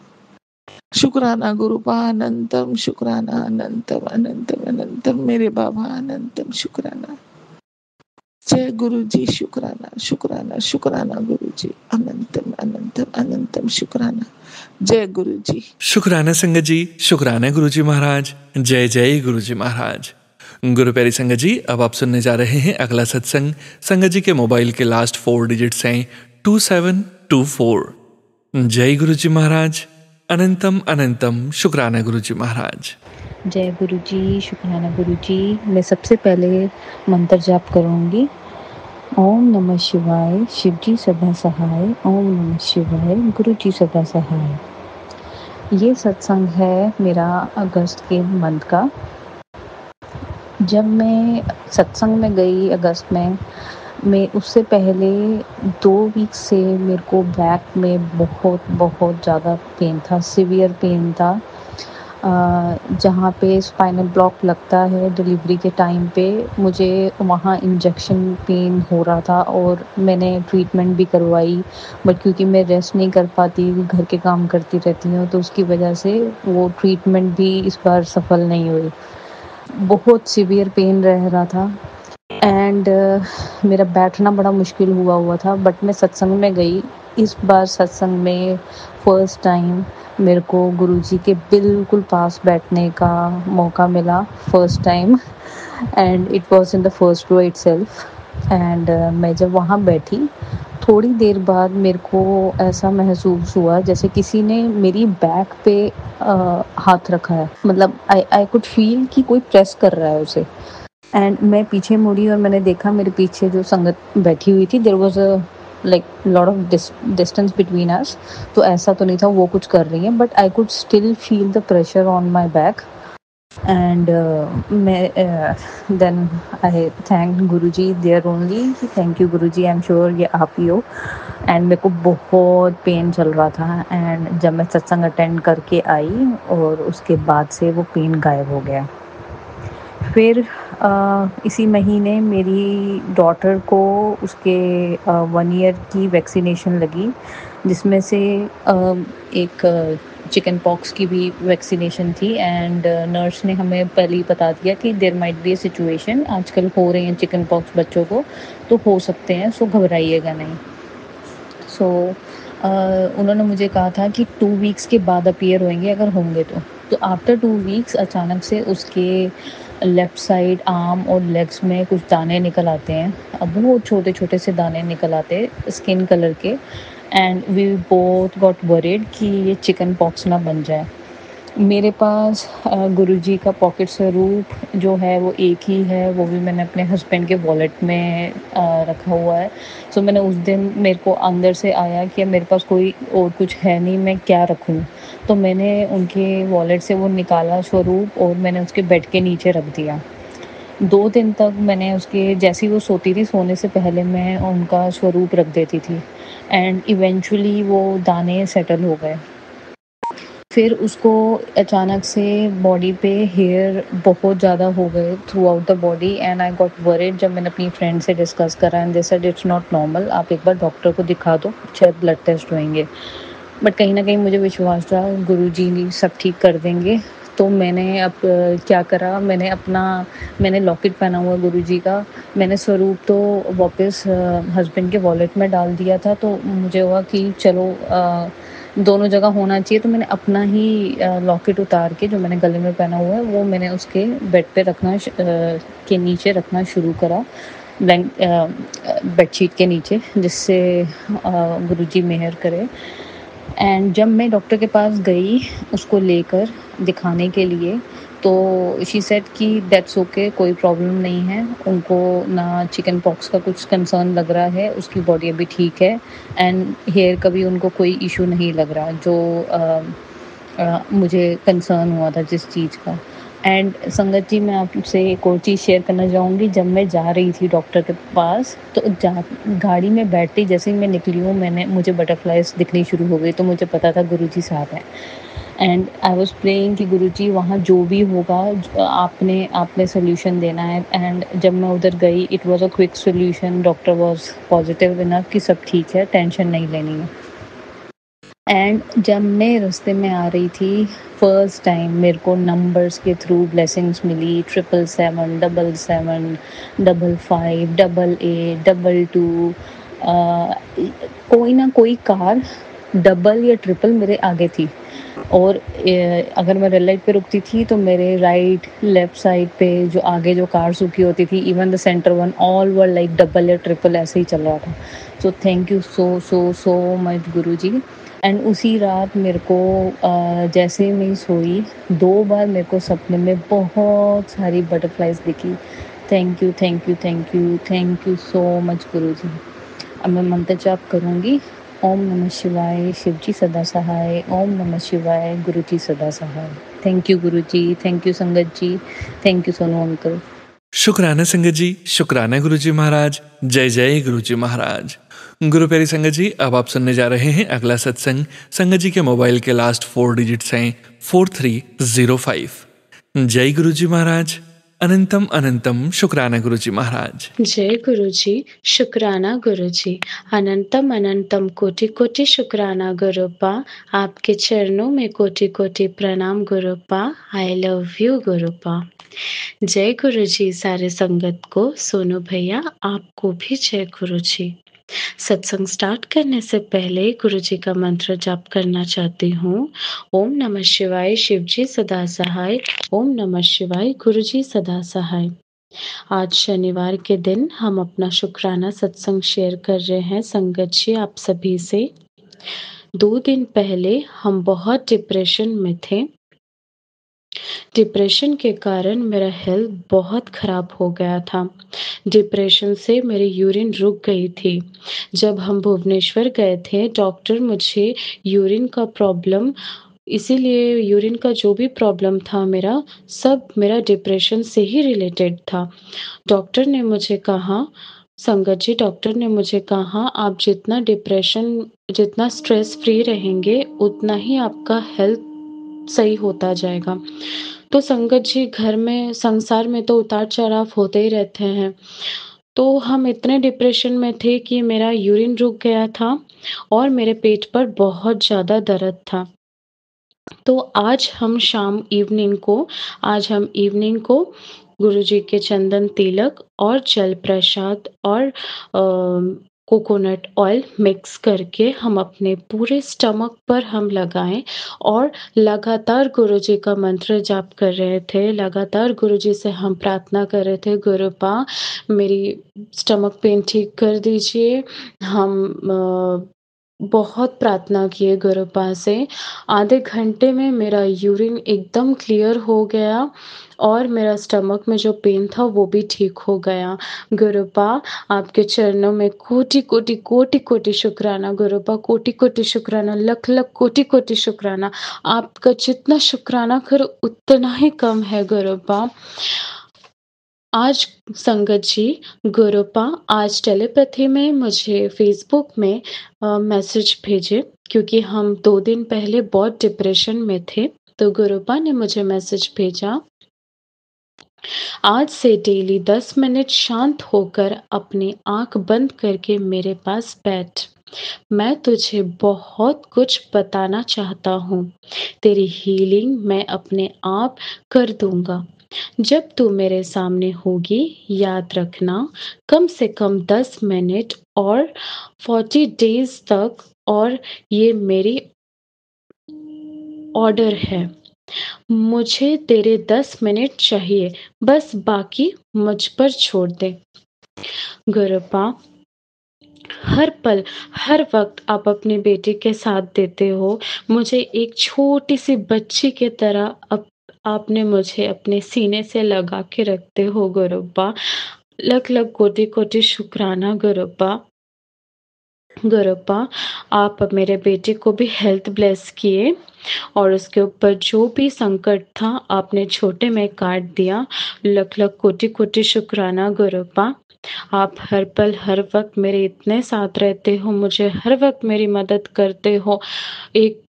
शुक्राना गुरुपा अनंतम, शुक्राना अनंतम अनंतम अनंतम, मेरे बाबा अनंतम शुक्राना। जय गुरु जी, शुक्राना शुक्राना शुक्राना गुरु जी, अनंतम अनंतम अनंतम शुक्राना। जय गुरु जी। शुक्राना संगत जी, शुक्राना गुरु जी महाराज। जय जय गुरु जी महाराज। गुरु प्यारी संगत जी, अब आप सुनने जा रहे हैं अगला सत्संग। संगत जी के मोबाइल के लास्ट 4 डिजिट्स हैं 2724। जय गुरु जी महाराज। अनंतम अनंतम शुक्राना गुरु जी महाराज। जय गुरु जी, शुक्राना गुरु जी। मैं सबसे पहले मंत्र जाप करूँगी। ओम नमः शिवाय, शिव जी सदा सहाय। ओम नमः शिवाय, गुरु जी सदा सहाय। ये सत्संग है मेरा अगस्त के मंथ का। जब मैं सत्संग में गई अगस्त में, मैं उससे पहले 2 वीक से मेरे को बैक में बहुत बहुत ज़्यादा पेन था, सीवियर पेन था। जहाँ पे स्पाइनल ब्लॉक लगता है डिलीवरी के टाइम पे, मुझे वहाँ इंजेक्शन पेन हो रहा था और मैंने ट्रीटमेंट भी करवाई, बट क्योंकि मैं रेस्ट नहीं कर पाती, घर के काम करती रहती हूँ, तो उसकी वजह से वो ट्रीटमेंट भी इस बार सफल नहीं हुई। बहुत सीवियर पेन रह रहा था एंड मेरा बैठना बड़ा मुश्किल हुआ था, बट मैं सत्संग में गई। इस बार सत्संग में फर्स्ट टाइम मेरे को गुरुजी के बिल्कुल पास बैठने का मौका मिला, first time, and it was in the first row itself. And मैं जब वहाँ बैठी, थोड़ी देर बाद मेरे को ऐसा महसूस हुआ जैसे किसी ने मेरी बैक पे हाथ रखा है, मतलब आई कुड फील कि कोई प्रेस कर रहा है उसे। एंड मैं पीछे मुड़ी और मैंने देखा मेरे पीछे जो संगत बैठी हुई थी, there was a like lot of distance between us. तो ऐसा तो नहीं था वो कुछ कर रही है, but I could still feel the pressure on my back. And मैं then I thank Guruji there only. Thank you Guruji, I am sure ये आप ही हो। एंड मेरे को बहुत पेन चल रहा था, एंड जब मैं सत्संग अटेंड करके आई और उसके बाद से वो पेन गायब हो गया। फिर इसी महीने मेरी डॉटर को उसके 1 ईयर की वैक्सीनेशन लगी, जिसमें से एक चिकन पॉक्स की भी वैक्सीनेशन थी। एंड नर्स ने हमें पहले ही बता दिया कि there might be a situation, आजकल हो रहे हैं चिकन पॉक्स बच्चों को, तो हो सकते हैं, सो घबराइएगा नहीं। सो उन्होंने मुझे कहा था कि 2 वीक्स के बाद अपीयर होंगे अगर होंगे तो आफ्टर 2 वीक्स अचानक से उसके लेफ़्ट साइड आर्म और लेग्स में कुछ दाने निकल आते हैं। अब बहुत छोटे छोटे से दाने निकल आते हैं स्किन कलर के। And we both got worried कि ये चिकन पॉक्स ना बन जाए। मेरे पास गुरुजी का पॉकेट स्वरूप जो है वो एक ही है, वो भी मैंने अपने हस्बैंड के वॉलेट में रखा हुआ है। सो मैंने उस दिन, मेरे को अंदर से आया कि अब मेरे पास कोई और कुछ है नहीं, मैं क्या रखूं, तो मैंने उनके वॉलेट से वो निकाला स्वरूप और मैंने उसके बेड के नीचे रख दिया। 2 दिन तक मैंने उसके, जैसे ही वो सोती थी, सोने से पहले मैं उनका स्वरूप रख देती थी। एंड इवेंचुअली वो दाने सेटल हो गए। फिर उसको अचानक से बॉडी पे हेयर बहुत ज़्यादा हो गए through out the body, and I got worried. जब मैंने अपनी फ्रेंड से डिस्कस करा, and they said it's not normal, आप एक बार डॉक्टर को दिखा दो, शायद ब्लड टेस्ट होंगे। बट कहीं ना कहीं मुझे विश्वास था गुरुजी सब ठीक कर देंगे। तो मैंने अब क्या करा, मैंने लॉकेट पहना हुआ गुरुजी का, मैंने स्वरूप तो वापस हस्बैंड के वॉलेट में डाल दिया था। तो मुझे हुआ कि चलो दोनों जगह होना चाहिए, तो मैंने अपना ही लॉकेट उतार के, जो मैंने गले में पहना हुआ है, वो मैंने उसके बेड पे रखना के नीचे रखना शुरू करा, बेडशीट के नीचे, जिससे गुरुजी मेहर करे। एंड जब मैं डॉक्टर के पास गई उसको लेकर दिखाने के लिए, तो शी सेड कि दैट्स ओके, कोई प्रॉब्लम नहीं है, उनको ना चिकन पॉक्स का कुछ कंसर्न लग रहा है, उसकी बॉडी अभी ठीक है, एंड हेयर का भी उनको कोई इशू नहीं लग रहा, जो मुझे कंसर्न हुआ था जिस चीज़ का। एंड संगत जी, मैं आपसे एक और चीज़ शेयर करना चाहूँगी। जब मैं जा रही थी डॉक्टर के पास, तो गाड़ी में बैठते जैसे ही मैं निकली हूँ, मुझे बटरफ्लाइज दिखनी शुरू हो गई, तो मुझे पता था गुरुजी साथ हैं। एंड आई वाज प्रेइंग कि गुरुजी वहाँ जो भी होगा आपने सोल्यूशन देना है। एंड जब मैं उधर गई, it was a quick solution, doctor was positive enough कि सब ठीक है, टेंशन नहीं लेनी है। एंड जब मैं रास्ते में आ रही थी, फर्स्ट टाइम मेरे को नंबर्स के थ्रू ब्लेसिंग्स मिली, 777, 77, 55, 88, 22, कोई ना कोई कार डबल या ट्रिपल मेरे आगे थी। और अगर मैं रेड लाइट पे रुकती थी तो मेरे राइट लेफ्ट साइड पे जो आगे जो कार्स रुकी होती थी, even the centre one, all were like double या ट्रिपल ऐसे ही चल रहा था। So thank you so so so much Guruji. And उसी रात मेरे को जैसे ही मैं सोई 2 बार मेरे को सपने में बहुत सारी बटरफ्लाइज दिखी। Thank you thank you thank you thank you so much Guruji. अब मैं मंत्र जाप करूँगी। ओम नमः शिवाय, शिव जी सदा सहाय। ओम नमः शिवाय, गुरु जी सदा सहाय। Thank you Guru ji, thank you संगत जी, थैंक यू सोनू अंकल। शुक्राना संगत जी, शुक्राना गुरुजी महाराज। जय जय गुरुजी महाराज। गुरु प्यारी संगत जी, अब आप सुनने जा रहे हैं अगला सत्संग। संगत जी के मोबाइल के लास्ट 4 डिजिट्स हैं 4305। जय गुरुजी महाराज। अनंतम अनंतम शुक्राना गुरुजी महाराज। जय गुरुजी, शुक्राना गुरुजी। अनंतम अनंतम कोटि कोटि शुक्राना गुरुपा। आपके चरणों में कोटि कोटि प्रणाम गुरुपा। I love you गुरुपा। जय गुरुजी सारे संगत को। सोनू भैया आपको भी जय गुरुजी। सत्संग स्टार्ट करने से पहले गुरुजी का मंत्र जाप करना चाहती हूँ। ओम नमः शिवाय, शिव जी सदा सहाय। ओम नमः शिवाय, गुरुजी सदा सहाय। आज शनिवार के दिन हम अपना शुक्राना सत्संग शेयर कर रहे हैं संगत जी आप सभी से। 2 दिन पहले हम बहुत डिप्रेशन में थे। डिप्रेशन के कारण मेरा हेल्थ बहुत खराब हो गया था। डिप्रेशन से मेरी यूरिन रुक गई थी। जब हम भुवनेश्वर गए थे, डॉक्टर मुझे यूरिन का प्रॉब्लम, इसीलिए यूरिन का जो भी प्रॉब्लम था मेरा, सब मेरा डिप्रेशन से ही रिलेटेड था। डॉक्टर ने मुझे कहा, संगत जी डॉक्टर ने मुझे कहा आप जितना स्ट्रेस फ्री रहेंगे उतना ही आपका हेल्थ सही होता जाएगा। तो संगत जी घर में संसार में तो उतार चढ़ाव होते ही रहते हैं। तो हम इतने डिप्रेशन में थे कि मेरा यूरिन रुक गया था और मेरे पेट पर बहुत ज़्यादा दर्द था। तो आज हम इवनिंग को गुरुजी के चंदन तिलक और जल प्रसाद और कोकोनट ऑयल मिक्स करके हम अपने पूरे स्टमक पर हम लगाएं और लगातार गुरुजी का मंत्र जाप कर रहे थे। लगातार गुरुजी से हम प्रार्थना कर रहे थे, गुरुपा मेरी स्टमक पेन ठीक कर दीजिए। हम बहुत प्रार्थना किए गुरुपा से। आधे घंटे में मेरा यूरिन एकदम क्लियर हो गया और मेरा स्टमक में जो पेन था वो भी ठीक हो गया। गुरुपा आपके चरणों में कोटि कोटि कोटि कोटि शुक्राना गुरुपा, कोटि कोटि शुक्राना, लख लख कोटि कोटि शुक्राना। आपका जितना शुक्राना करो उतना ही कम है गुरुपा। आज संगत जी गुरुपा आज टेलीपैथी में मुझे फेसबुक में मैसेज भेजे, क्योंकि हम 2 दिन पहले बहुत डिप्रेशन में थे। तो गुरुपा ने मुझे मैसेज भेजा, आज से डेली 10 मिनट शांत होकर अपनी आंख बंद करके मेरे पास बैठ। मैं तुझे बहुत कुछ बताना चाहता हूँ। तेरी हीलिंग मैं अपने आप कर दूंगा। जब तू मेरे सामने होगी, याद रखना कम से कम 10 मिनट और 40 डेज तक, और ये मेरी ऑर्डर है। मुझे तेरे 10 मिनट चाहिए, बस बाकी मुझ पर छोड़ दे। गुरुपा हर पल हर वक्त आप अपने बेटे के साथ देते हो। मुझे एक छोटी सी बच्ची की तरह आपने मुझे अपने सीने से लगा के रखते हो गुरुपा। लख लख कोटि कोटि शुक्राना गुरुपा। गुरुपा आप मेरे बेटे को भी हेल्थ ब्लेस किए और उसके ऊपर जो भी संकट था आपने छोटे में काट दिया। लख लख कोटि कोटि शुक्राना गुरुपा। आप हर पल हर वक्त मेरे इतने साथ रहते हो, मुझे हर वक्त मेरी मदद करते हो। एक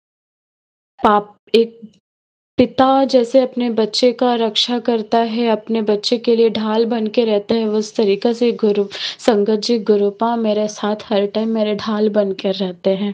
पिता जैसे अपने बच्चे का रक्षा करता है, अपने बच्चे के लिए ढाल बन के रहता है, उस तरीक़ा से गुरु संगत जी गुरुपा मेरे साथ हर टाइम मेरे ढाल बन कर रहते हैं।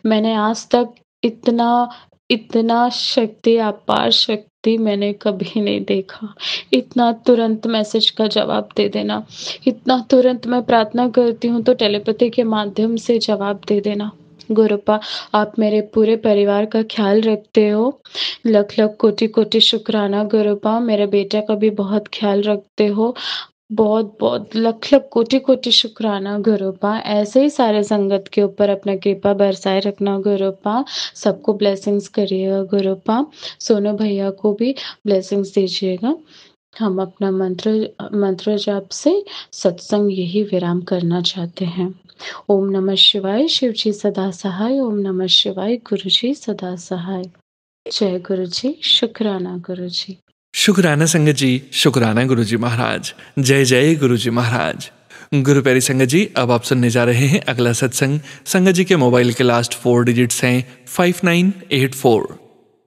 मैंने आज तक इतना शक्ति, अपार शक्ति मैंने कभी नहीं देखा। इतना तुरंत मैसेज का जवाब दे देना, इतना तुरंत मैं प्रार्थना करती हूँ तो टेलीपैथी के माध्यम से जवाब दे देना। गुरुपा आप मेरे पूरे परिवार का ख्याल रखते हो। लख लख कोटि कोटि शुक्राना गुरुपा, मेरे बेटे का भी बहुत ख्याल रखते हो। बहुत बहुत लख लख कोटि कोटि शुक्राना गुरुपा। ऐसे ही सारे संगत के ऊपर अपना कृपा बरसाए रखना गुरुपा। सबको ब्लेसिंग्स करिएगा गुरुपा। सोनू भैया को भी ब्लेसिंग्स दीजिएगा। हम अपना मंत्र जाप से सत्संग यही विराम करना चाहते हैं। ओम नमः शिवाय, शिव जी सदा सहाय। ओम नमः शिवाय, गुरु जी सदा सहाय। जय गुरु जी, शुक्राना गुरु जी। शुक्राना संगत जी, शुक्राना गुरु जी महाराज। जय जय गुरु जी महाराज। गुरु प्यारी संगत जी, अब आप सुनने जा रहे हैं अगला सत्संग। संगत जी के मोबाइल के लास्ट 4 डिजिट्स हैं 5984।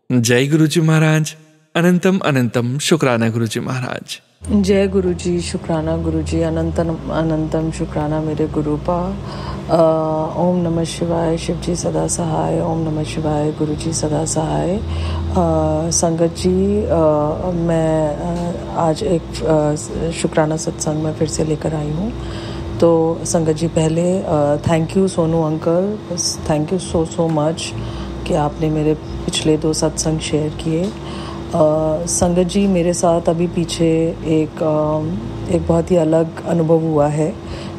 जय गुरु जी महाराज। अनंतम अनंतम शुक्राना गुरु जी महाराज। जय गुरु जी, शुक्राना गुरु जी, अनंतम अनंतम शुक्राना मेरे गुरुपा। ओम नमः शिवाय, शिव जी सदा सहाय। ओम नमः शिवाय, गुरु जी सदा सहाय। संगत जी, मैं आज एक शुक्राना सत्संग में फिर से लेकर आई हूँ। तो संगत जी, पहले thank you Sonu uncle, thank you so much कि आपने मेरे पिछले 2 सत्संग शेयर किए। संगत जी, मेरे साथ अभी पीछे एक बहुत ही अलग अनुभव हुआ है,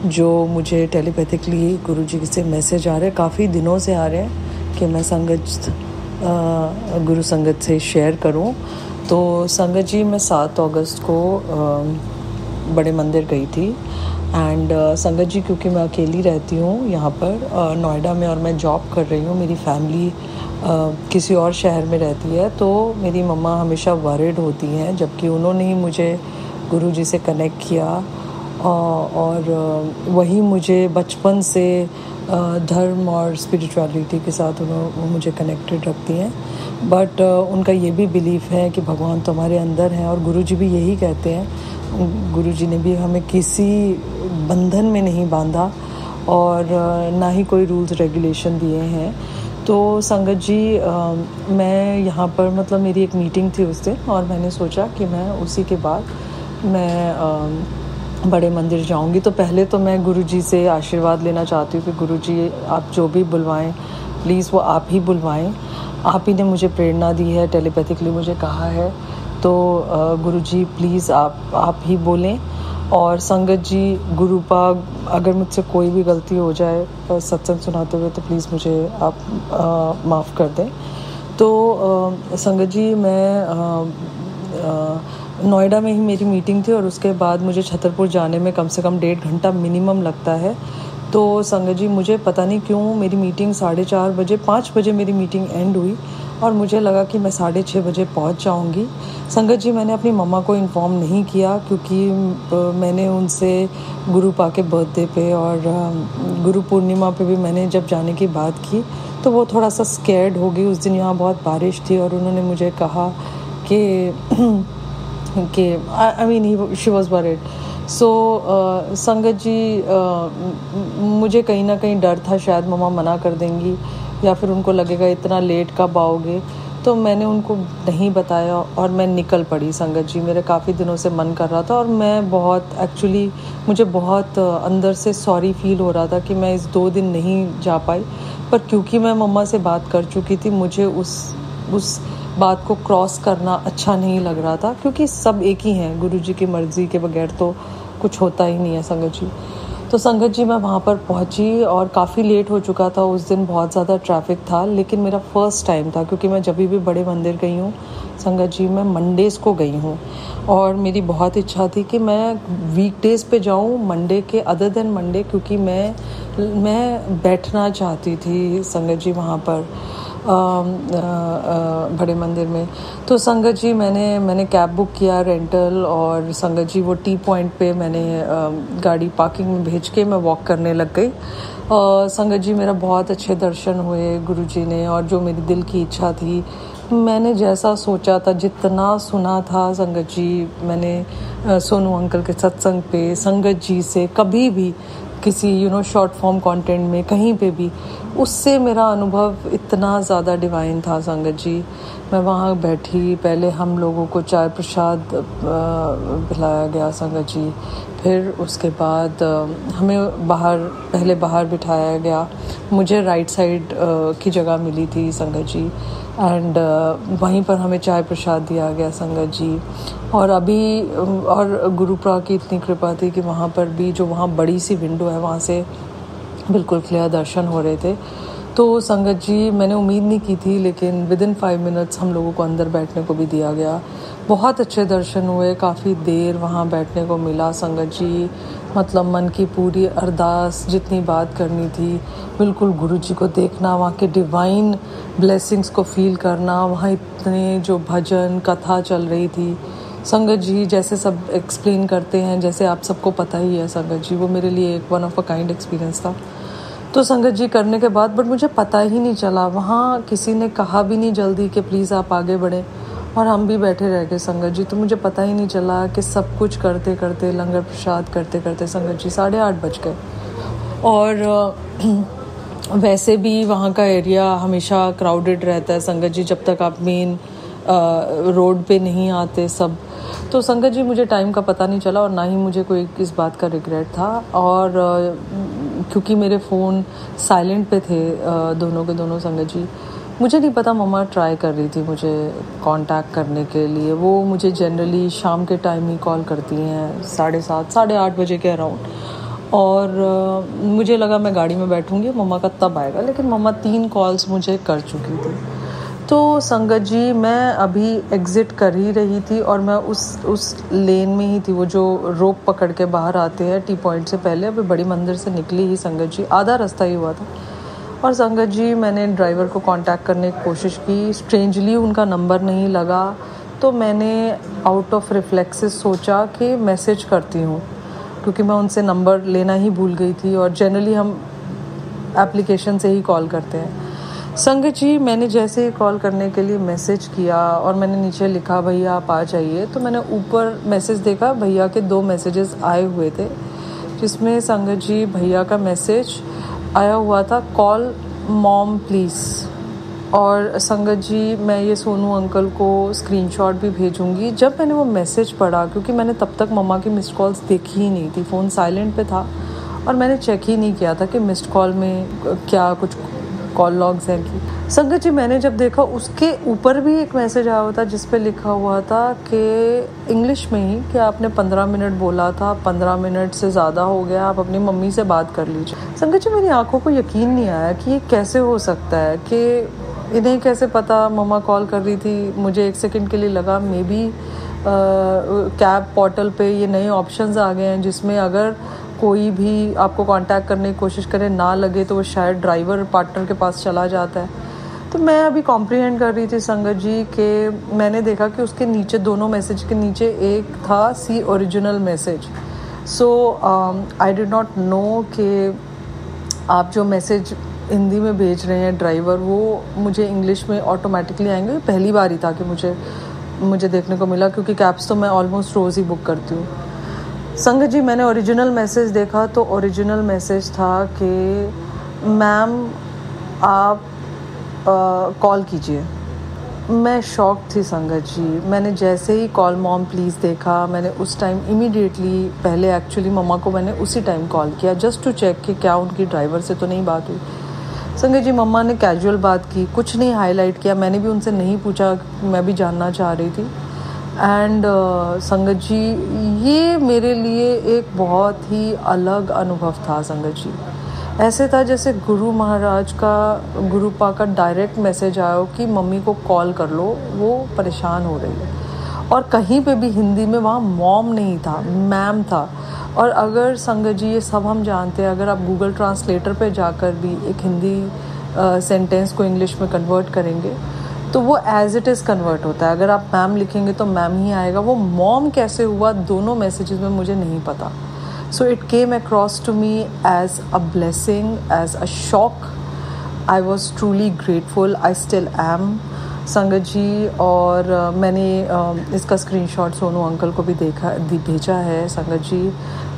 जो मुझे टेलीपैथिकली गुरुजी से मैसेज आ रहे हैं, काफ़ी दिनों से आ रहे हैं कि मैं गुरु संगत से शेयर करूं। तो संगत जी, मैं 7 अगस्त को बड़े मंदिर गई थी। एंड संगत जी, क्योंकि मैं अकेली रहती हूँ यहाँ पर नोएडा में और मैं जॉब कर रही हूँ, मेरी फैमिली किसी और शहर में रहती है, तो मेरी मम्मा हमेशा वरिड होती हैं, जबकि उन्होंने ही मुझे गुरुजी से कनेक्ट किया और वही मुझे बचपन से धर्म और स्पिरिचुअलिटी के साथ उन्होंने मुझे कनेक्टेड रखती हैं। बट उनका ये भी बिलीफ है कि भगवान तुम्हारे अंदर हैं, और गुरुजी भी यही कहते हैं। गुरुजी ने भी हमें किसी बंधन में नहीं बांधा और ना ही कोई रूल्स रेगुलेशन दिए हैं। तो संगत जी, मैं यहाँ पर मतलब मेरी एक मीटिंग थी उस दिन, और मैंने सोचा कि मैं उसी के बाद मैं बड़े मंदिर जाऊँगी। तो पहले तो मैं गुरुजी से आशीर्वाद लेना चाहती हूँ कि गुरुजी, आप जो भी बुलवाएं प्लीज़ वो आप ही बुलवाएं। आप ही ने मुझे प्रेरणा दी है, टेलीपैथिकली मुझे कहा है, तो गुरुजी प्लीज़ आप ही बोलें। और संगत जी, गुरुपा, अगर मुझसे कोई भी गलती हो जाए सत्संग सुनाते हुए, तो प्लीज़ मुझे आप माफ़ कर दें। तो संगत जी, मैं नोएडा में ही मेरी मीटिंग थी, और उसके बाद मुझे छतरपुर जाने में कम से कम 1.5 घंटा मिनिमम लगता है। तो संगत जी, मुझे पता नहीं क्यों मेरी मीटिंग 4:30 बजे, 5 बजे मेरी मीटिंग एंड हुई, और मुझे लगा कि मैं 6:30 बजे पहुंच जाऊंगी। संगत जी, मैंने अपनी मम्मा को इन्फॉर्म नहीं किया, क्योंकि मैंने उनसे गुरुपा के बर्थडे पे और गुरु पूर्णिमा पे भी मैंने जब जाने की बात की, तो वो थोड़ा सा स्कैर्ड हो गई। उस दिन यहाँ बहुत बारिश थी, और उन्होंने मुझे कहा कि I mean she was worried. So Sangat ji, मुझे कहीं ना कहीं डर था शायद मम्मा मना कर देंगी, या फिर उनको लगेगा इतना लेट कब आओगे। तो मैंने उनको नहीं बताया और मैं निकल पड़ी। संगत जी, मेरे काफ़ी दिनों से मन कर रहा था, और मैं मुझे बहुत अंदर से सॉरी फील हो रहा था कि मैं इस 2 दिन नहीं जा पाई। पर क्योंकि मैं मम्मा से बात कर चुकी थी, मुझे उस बात को क्रॉस करना अच्छा नहीं लग रहा था, क्योंकि सब एक ही हैं, गुरुजी की मर्ज़ी के बगैर तो कुछ होता ही नहीं है संगत जी। तो संगत जी, मैं वहाँ पर पहुँची और काफ़ी लेट हो चुका था। उस दिन बहुत ज़्यादा ट्रैफिक था, लेकिन मेरा फर्स्ट टाइम था, क्योंकि मैं जब भी बड़े मंदिर गई हूँ संगत जी, मैं मंडेज़ को गई हूँ, और मेरी बहुत इच्छा थी कि मैं वीकडेज़ पे जाऊँ, मंडे के अदर देन मंडे, क्योंकि मैं बैठना चाहती थी संगत जी वहाँ पर बड़े मंदिर में। तो संगत जी, मैंने कैब बुक किया रेंटल, और संगत जी वो टी पॉइंट पे मैंने गाड़ी पार्किंग में भेज के मैं वॉक करने लग गई। संगत जी, मेरा बहुत अच्छे दर्शन हुए गुरुजी ने, और जो मेरी दिल की इच्छा थी, मैंने जैसा सोचा था, जितना सुना था संगत जी, मैंने सोनू अंकल के सत्संग पे संगत जी से कभी भी किसी शॉर्ट फॉर्म कंटेंट में, कहीं पे भी, उससे मेरा अनुभव इतना ज़्यादा डिवाइन था संगत जी। मैं वहाँ बैठी, पहले हम लोगों को चाय प्रसाद पिलाया गया संगत जी, फिर उसके बाद हमें पहले बाहर बिठाया गया। मुझे राइट साइड की जगह मिली थी संगत जी, एंड वहीं पर हमें चाय प्रसाद दिया गया संगत जी। और गुरुप्रभा की इतनी कृपा थी कि वहाँ पर भी जो वहाँ बड़ी सी विंडो है, वहाँ से बिल्कुल क्लियर दर्शन हो रहे थे। तो संगत जी, मैंने उम्मीद नहीं की थी, लेकिन विदिन 5 मिनट्स हम लोगों को अंदर बैठने को भी दिया गया। बहुत अच्छे दर्शन हुए, काफ़ी देर वहाँ बैठने को मिला संगत जी। मतलब मन की पूरी अरदास, जितनी बात करनी थी, बिल्कुल गुरु जी को देखना, वहाँ के डिवाइन ब्लेसिंग्स को फील करना। वहाँ इतने जो भजन कथा चल रही थी संगत जी, जैसे सब एक्सप्लेन करते हैं, जैसे आप सबको पता ही है संगत जी, वो मेरे लिए एक one of a kind experience था। तो संगत जी करने के बाद बट मुझे पता ही नहीं चला, वहाँ किसी ने कहा भी नहीं जल्दी कि प्लीज़ आप आगे बढ़ें, और हम भी बैठे रह गए संगत जी। तो मुझे पता ही नहीं चला कि सब कुछ करते करते, लंगर प्रसाद करते करते संगत जी 8:30 बज गए। और वैसे भी वहाँ का एरिया हमेशा क्राउडेड रहता है संगत जी, जब तक आप मेन रोड पे नहीं आते सब। तो संगत जी मुझे टाइम का पता नहीं चला, और ना ही मुझे कोई इस बात का रिग्रेट था। और क्योंकि मेरे फ़ोन साइलेंट पे थे दोनों के दोनों संगत जी, मुझे नहीं पता, मम्मा ट्राई कर रही थी मुझे कांटेक्ट करने के लिए। वो मुझे जनरली शाम के टाइम ही कॉल करती हैं, 7:30 8:30 बजे के अराउंड। और मुझे लगा मैं गाड़ी में बैठूंगी, मम्मा का तब आएगा, लेकिन मम्मा 3 कॉल्स मुझे कर चुकी थी। तो संगत जी मैं अभी एग्ज़िट कर ही रही थी, और मैं उस लेन में ही थी, वो जो रोप पकड़ के बाहर आते हैं टी पॉइंट से पहले। अभी बड़ी मंदिर से निकली ही संगत जी, आधा रास्ता ही हुआ था। और संगत जी मैंने ड्राइवर को कांटेक्ट करने की कोशिश की, स्ट्रेंजली उनका नंबर नहीं लगा। तो मैंने आउट ऑफ रिफ्लेक्सेस सोचा कि मैसेज करती हूँ, क्योंकि मैं उनसे नंबर लेना ही भूल गई थी, और जनरली हम एप्लीकेशन से ही कॉल करते हैं। संगत जी मैंने जैसे ही कॉल करने के लिए मैसेज किया, और मैंने नीचे लिखा भैया आप आ जाइए, तो मैंने ऊपर मैसेज देखा, भैया के 2 मैसेजेस आए हुए थे, जिसमें संगत जी भैया का मैसेज आया हुआ था, कॉल मॉम प्लीज़। और संगत जी मैं ये सोनू अंकल को स्क्रीनशॉट भी भेजूंगी। जब मैंने वो मैसेज पढ़ा, क्योंकि मैंने तब तक मम्मा की मिस्ड कॉल्स देखी ही नहीं थी, फ़ोन साइलेंट पे था, और मैंने चेक ही नहीं किया था कि मिस्ड कॉल में क्या कुछ कॉल लॉग्स हैं कि। संगत जी मैंने जब देखा, उसके ऊपर भी एक मैसेज आया हुआ था जिस पे लिखा हुआ था कि इंग्लिश में ही कि आपने 15 मिनट बोला था, 15 मिनट से ज़्यादा हो गया, आप अपनी मम्मी से बात कर लीजिए। संगत जी मेरी आंखों को यकीन नहीं आया कि ये कैसे हो सकता है, कि इन्हें कैसे पता मम्मा कॉल कर रही थी। मुझे 1 सेकंड के लिए लगा मे बी कैब पोर्टल पे ये नए ऑप्शंस आ गए हैं, जिसमें अगर कोई भी आपको कांटेक्ट करने की कोशिश करे, ना लगे, तो वो शायद ड्राइवर पार्टनर के पास चला जाता है। तो मैं अभी कॉम्प्रीहेंड कर रही थी संगत जी कि मैंने देखा कि उसके नीचे, दोनों मैसेज के नीचे एक था see original message. So I did not know कि आप जो मैसेज हिंदी में भेज रहे हैं ड्राइवर, वो मुझे इंग्लिश में ऑटोमेटिकली आएंगे। पहली बार ही था कि मुझे देखने को मिला, क्योंकि कैब्स तो मैं ऑलमोस्ट रोज़ ही बुक करती हूँ। संगत जी मैंने ओरिजिनल मैसेज देखा, तो ओरिजिनल मैसेज था कि मैम आप कॉल कीजिए। मैं शॉक थी संगत जी। मैंने जैसे ही कॉल मॉम प्लीज़ देखा, मैंने उस टाइम इमीडिएटली, पहले एक्चुअली मम्मा को मैंने उसी टाइम कॉल किया जस्ट टू चेक कि क्या उनकी ड्राइवर से तो नहीं बात हुई। संगत जी मम्मा ने कैजुअल बात की, कुछ नहीं हाईलाइट किया, मैंने भी उनसे नहीं पूछा, मैं भी जानना चाह रही थी। एंड संगत जी ये मेरे लिए एक बहुत ही अलग अनुभव था संगत जी। ऐसे था जैसे गुरु महाराज का, गुरु पा का डायरेक्ट मैसेज आया हो कि मम्मी को कॉल कर लो, वो परेशान हो रही है। और कहीं पे भी हिंदी में वहाँ मॉम नहीं था, मैम था। और अगर संगत जी ये सब हम जानते हैं, अगर आप गूगल ट्रांसलेटर पे जाकर भी एक हिंदी सेंटेंस को इंग्लिश में कन्वर्ट करेंगे तो वो एज इट इज़ कन्वर्ट होता है। अगर आप मैम लिखेंगे तो मैम ही आएगा। वो मॉम कैसे हुआ दोनों मैसेजेस में मुझे नहीं पता। So it came across to me as a blessing, as a shock. I was truly grateful, I still am. Sangat ji. और मैंने इसका स्क्रीनशॉट सोनू अंकल को भी भेजा है। संगत जी,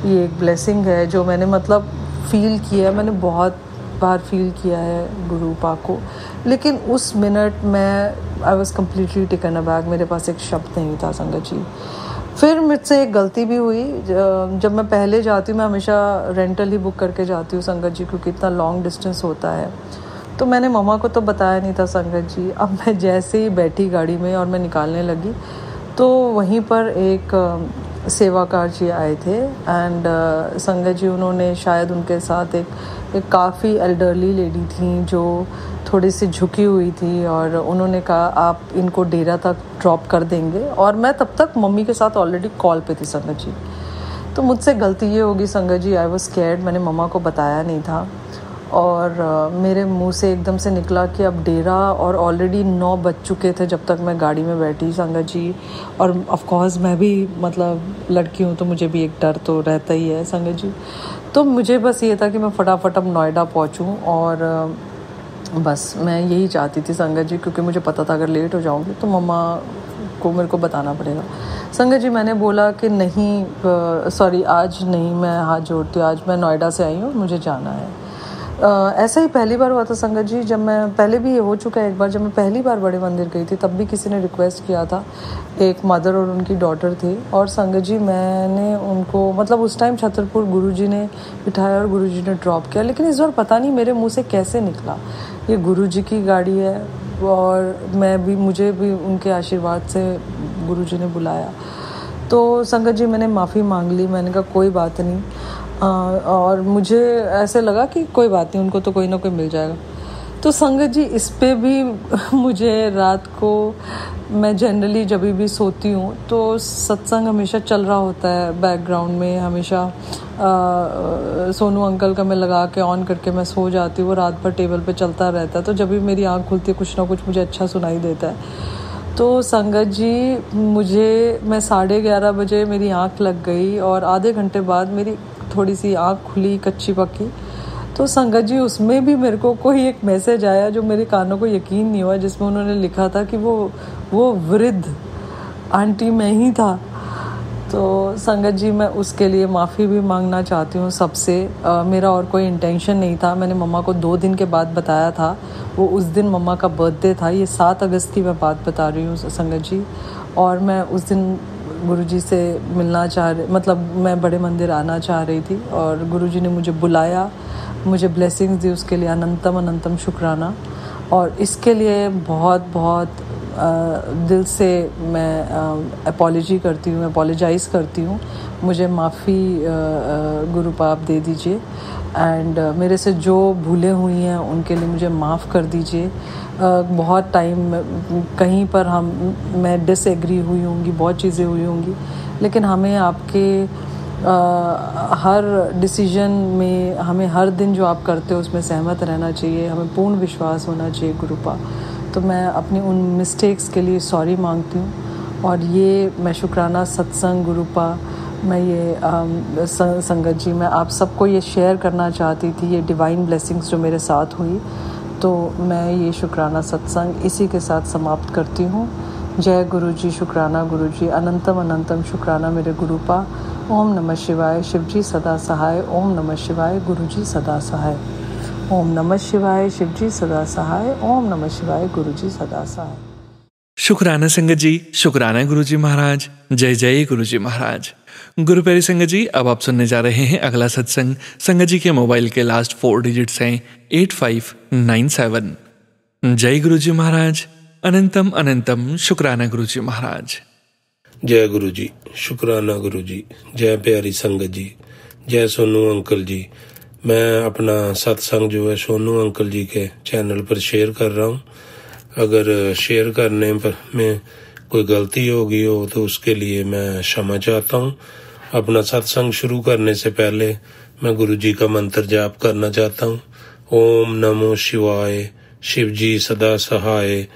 ये एक ब्लेसिंग है जो मैंने मतलब फील किया, मैंने बहुत बार फील किया है गुरु पाक को, लेकिन उस मिनट में I was completely taken aback, मेरे पास एक शब्द नहीं था संगत जी। फिर मुझसे एक गलती भी हुई, जब मैं पहले जाती हूँ मैं हमेशा रेंटल ही बुक करके जाती हूँ संगत जी, क्योंकि इतना लॉन्ग डिस्टेंस होता है। तो मैंने मम्मा को तो बताया नहीं था संगत जी। अब मैं जैसे ही बैठी गाड़ी में और मैं निकालने लगी तो वहीं पर एक सेवाकार जी आए थे एंड संगत जी, उन्होंने शायद उनके साथ एक काफ़ी एल्डरली लेडी थी जो थोड़ी सी झुकी हुई थी, और उन्होंने कहा आप इनको डेरा तक ड्रॉप कर देंगे। और मैं तब तक मम्मी के साथ ऑलरेडी कॉल पे थी संगत जी। तो मुझसे गलती ये होगी संगत जी, आई वाज स्कैर्ड, मैंने मम्मा को बताया नहीं था और मेरे मुंह से एकदम से निकला कि अब डेरा, और ऑलरेडी 9 बज चुके थे जब तक मैं गाड़ी में बैठी संगत जी। और ऑफ कोर्स मैं भी मतलब लड़की हूँ तो मुझे भी एक डर तो रहता ही है संगत जी। तो मुझे बस ये था कि मैं फटाफट अब नोएडा पहुँचूँ, और बस मैं यही चाहती थी संगत जी, क्योंकि मुझे पता था अगर लेट हो जाऊँगी तो मम्मा को मेरे को बताना पड़ेगा। संगत जी, मैंने बोला कि नहीं सॉरी, आज नहीं, मैं हाथ जोड़ती हूँ, आज मैं नोएडा से आई हूँ, मुझे जाना है। ऐसा ही पहली बार हुआ था संगत जी, जब मैं पहले भी ये हो चुका है एक बार, जब मैं पहली बार बड़े मंदिर गई थी तब भी किसी ने रिक्वेस्ट किया था, एक मदर और उनकी डॉटर थी, और संगत जी मैंने उनको मतलब उस टाइम छतरपुर गुरुजी ने बिठाया और गुरुजी ने ड्रॉप किया। लेकिन इस बार पता नहीं मेरे मुंह से कैसे निकला ये गुरुजी की गाड़ी है, और मुझे भी उनके आशीर्वाद से गुरुजी ने बुलाया। तो संगत जी मैंने माफ़ी मांग ली, मैंने कहा कोई बात नहीं, और मुझे ऐसे लगा कि कोई बात नहीं, उनको तो कोई ना कोई मिल जाएगा। तो संगत जी इस पे भी मुझे रात को, मैं जनरली जब भी सोती हूँ तो सत्संग हमेशा चल रहा होता है बैकग्राउंड में, हमेशा सोनू अंकल का मैं लगा के ऑन करके मैं सो जाती हूँ, वो रात भर टेबल पे चलता रहता है। तो जब भी मेरी आँख खुलती है कुछ ना कुछ मुझे अच्छा सुनाई देता है। तो संगत जी मैं 11:30 बजे मेरी आँख लग गई, और आधे घंटे बाद मेरी थोड़ी सी आँख खुली कच्ची पक्की। तो संगत जी उसमें भी मेरे को कोई एक मैसेज आया जो मेरे कानों को यकीन नहीं हुआ, जिसमें उन्होंने लिखा था कि वो वृद्ध आंटी मैं ही था। तो संगत जी मैं उसके लिए माफ़ी भी मांगना चाहती हूँ सबसे। मेरा और कोई इंटेंशन नहीं था। मैंने मम्मा को 2 दिन के बाद बताया था, वो उस दिन मम्मा का बर्थडे था, ये 7 अगस्त की मैं बात बता रही हूँ संगत जी। और मैं उस दिन गुरुजी से मिलना मतलब मैं बड़े मंदिर आना चाह रही थी, और गुरुजी ने मुझे बुलाया, मुझे ब्लेसिंग्स दी, उसके लिए अनंतम अनंतम शुक्राना। और इसके लिए बहुत बहुत दिल से मैं अपोलोजाइज़ करती हूँ। मुझे माफ़ी गुरु पाप दे दीजिए, एंड मेरे से जो भूलें हुई हैं उनके लिए मुझे माफ़ कर दीजिए। बहुत टाइम कहीं पर मैं डिसएग्री हुई होंगी, बहुत चीज़ें हुई होंगी, लेकिन हमें आपके हर डिसीजन में, हमें हर दिन जो आप करते हो उसमें सहमत रहना चाहिए, हमें पूर्ण विश्वास होना चाहिए गुरुपा। तो मैं अपनी उन मिस्टेक्स के लिए सॉरी मांगती हूँ, और ये मैं शुक्राना सत्संग गुरुपा, मैं ये संगत जी, मैं आप सबको ये शेयर करना चाहती थी, ये डिवाइन ब्लेसिंग्स जो मेरे साथ हुई। तो मैं ये शुक्राना सत्संग इसी के साथ समाप्त करती हूँ। जय गुरु जी, शुक्राना गुरु जी, अनंतम अनंतम शुक्राना मेरे गुरुपा। ओम नमः शिवाय, शिव जी सदा सहाय। ओम नमः शिवाय, गुरु जी सदा सहाय। ओम नमः शिवाय, शिव जी सदा सहाय। ओम नमः शिवाय, गुरु जी सदा सहाय। शुक्राना संगत जी, शुक्राना गुरु जी महाराज। जय जय गुरु जी महाराज। गुरु प्यारी संगत जी, अब आप सुनने जा रहे हैं अगला सत्संग। संगत जी के मोबाइल के लास्ट 4 डिजिट्स हैं 8597। जय गुरु जी महाराज, अनंतम अनंतम शुक्राना गुरु जी महाराज। जय गुरु जी, शुक्राना गुरु जी। जय प्यारी संगत जी, जय सोनू अंकल जी। मैं अपना सत्संग जो है सोनू अंकल जी के चैनल पर शेयर कर रहा हूँ। अगर शेयर करने पर में कोई गलती हो गई हो तो उसके लिए मैं क्षमा चाहता हूँ। अपना सत्संग शुरू करने से पहले मैं गुरु जी का मंत्र जाप करना चाहता हूँ। ओम नमो शिवाय, शिव जी सदा सहाय।